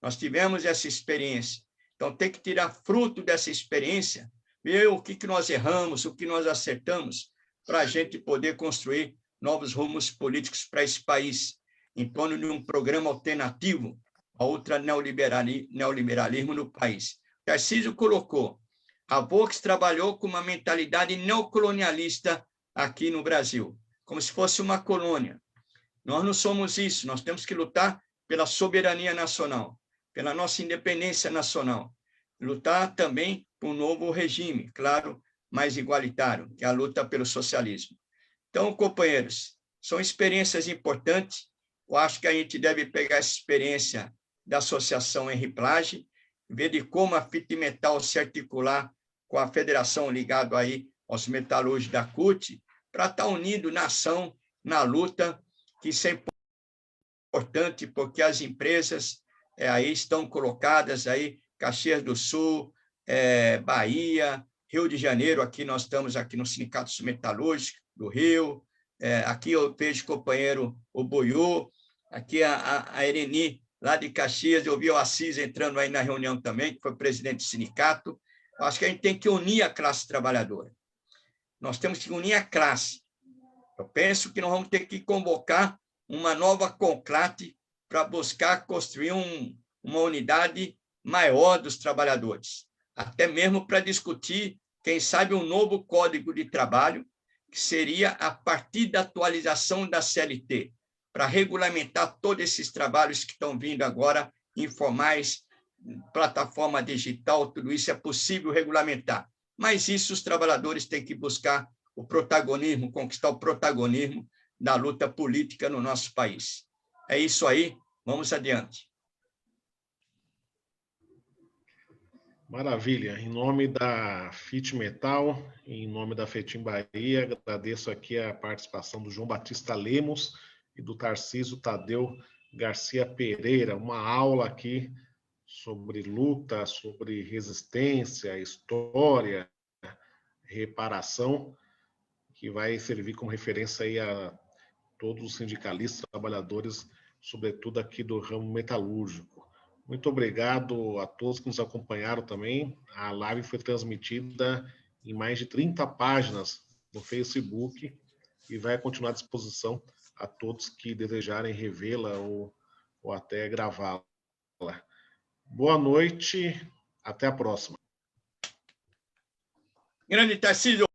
nós tivemos essa experiência. Então, tem que tirar fruto dessa experiência, ver o que nós erramos, o que nós acertamos, para a gente poder construir novos rumos políticos para esse país, em torno de um programa alternativo ao ultraneoliberalismo no país. Tarcísio colocou, a Vox trabalhou com uma mentalidade neocolonialista aqui no Brasil, como se fosse uma colônia. Nós não somos isso, nós temos que lutar pela soberania nacional, pela nossa independência nacional, lutar também por um novo regime, claro, mais igualitário, que é a luta pelo socialismo. Então, companheiros, são experiências importantes. Eu acho que a gente deve pegar essa experiência da Associação Henri Plage, ver de como a FIT-Metal se articular com a federação ligada aí aos metalúrgicos da CUT, para estar unido na ação, na luta, que isso é importante, porque as empresas aí estão colocadas aí, Caxias do Sul, Bahia, Rio de Janeiro, aqui nós estamos aqui no Sindicato Metalúrgico do Rio, aqui eu vejo o companheiro o Boiú, aqui a Ereni, lá de Caxias, eu vi o Assis entrando aí na reunião também, que foi presidente do sindicato. Eu acho que a gente tem que unir a classe trabalhadora. Nós temos que unir a classe. Eu penso que nós vamos ter que convocar uma nova conclave para buscar construir uma unidade maior dos trabalhadores, até mesmo para discutir, quem sabe, um novo Código de Trabalho, que seria a partir da atualização da CLT, para regulamentar todos esses trabalhos que estão vindo agora, informais, plataforma digital, tudo isso é possível regulamentar. Mas isso os trabalhadores têm que buscar o protagonismo, conquistar o protagonismo da luta política no nosso país. É isso aí, vamos adiante. Maravilha. Em nome da FIT-Metal, em nome da FETIM Bahia, agradeço aqui a participação do João Batista Lemos e do Tarcísio Tadeu Garcia Pereira, uma aula aqui sobre luta, sobre resistência, história, reparação, que vai servir como referência aí a todos os sindicalistas, trabalhadores, sobretudo aqui do ramo metalúrgico. Muito obrigado a todos que nos acompanharam também. A live foi transmitida em mais de 30 páginas no Facebook e vai continuar à disposição a todos que desejarem revê-la ou até gravá-la. Boa noite, até a próxima. Grande Tarcísio.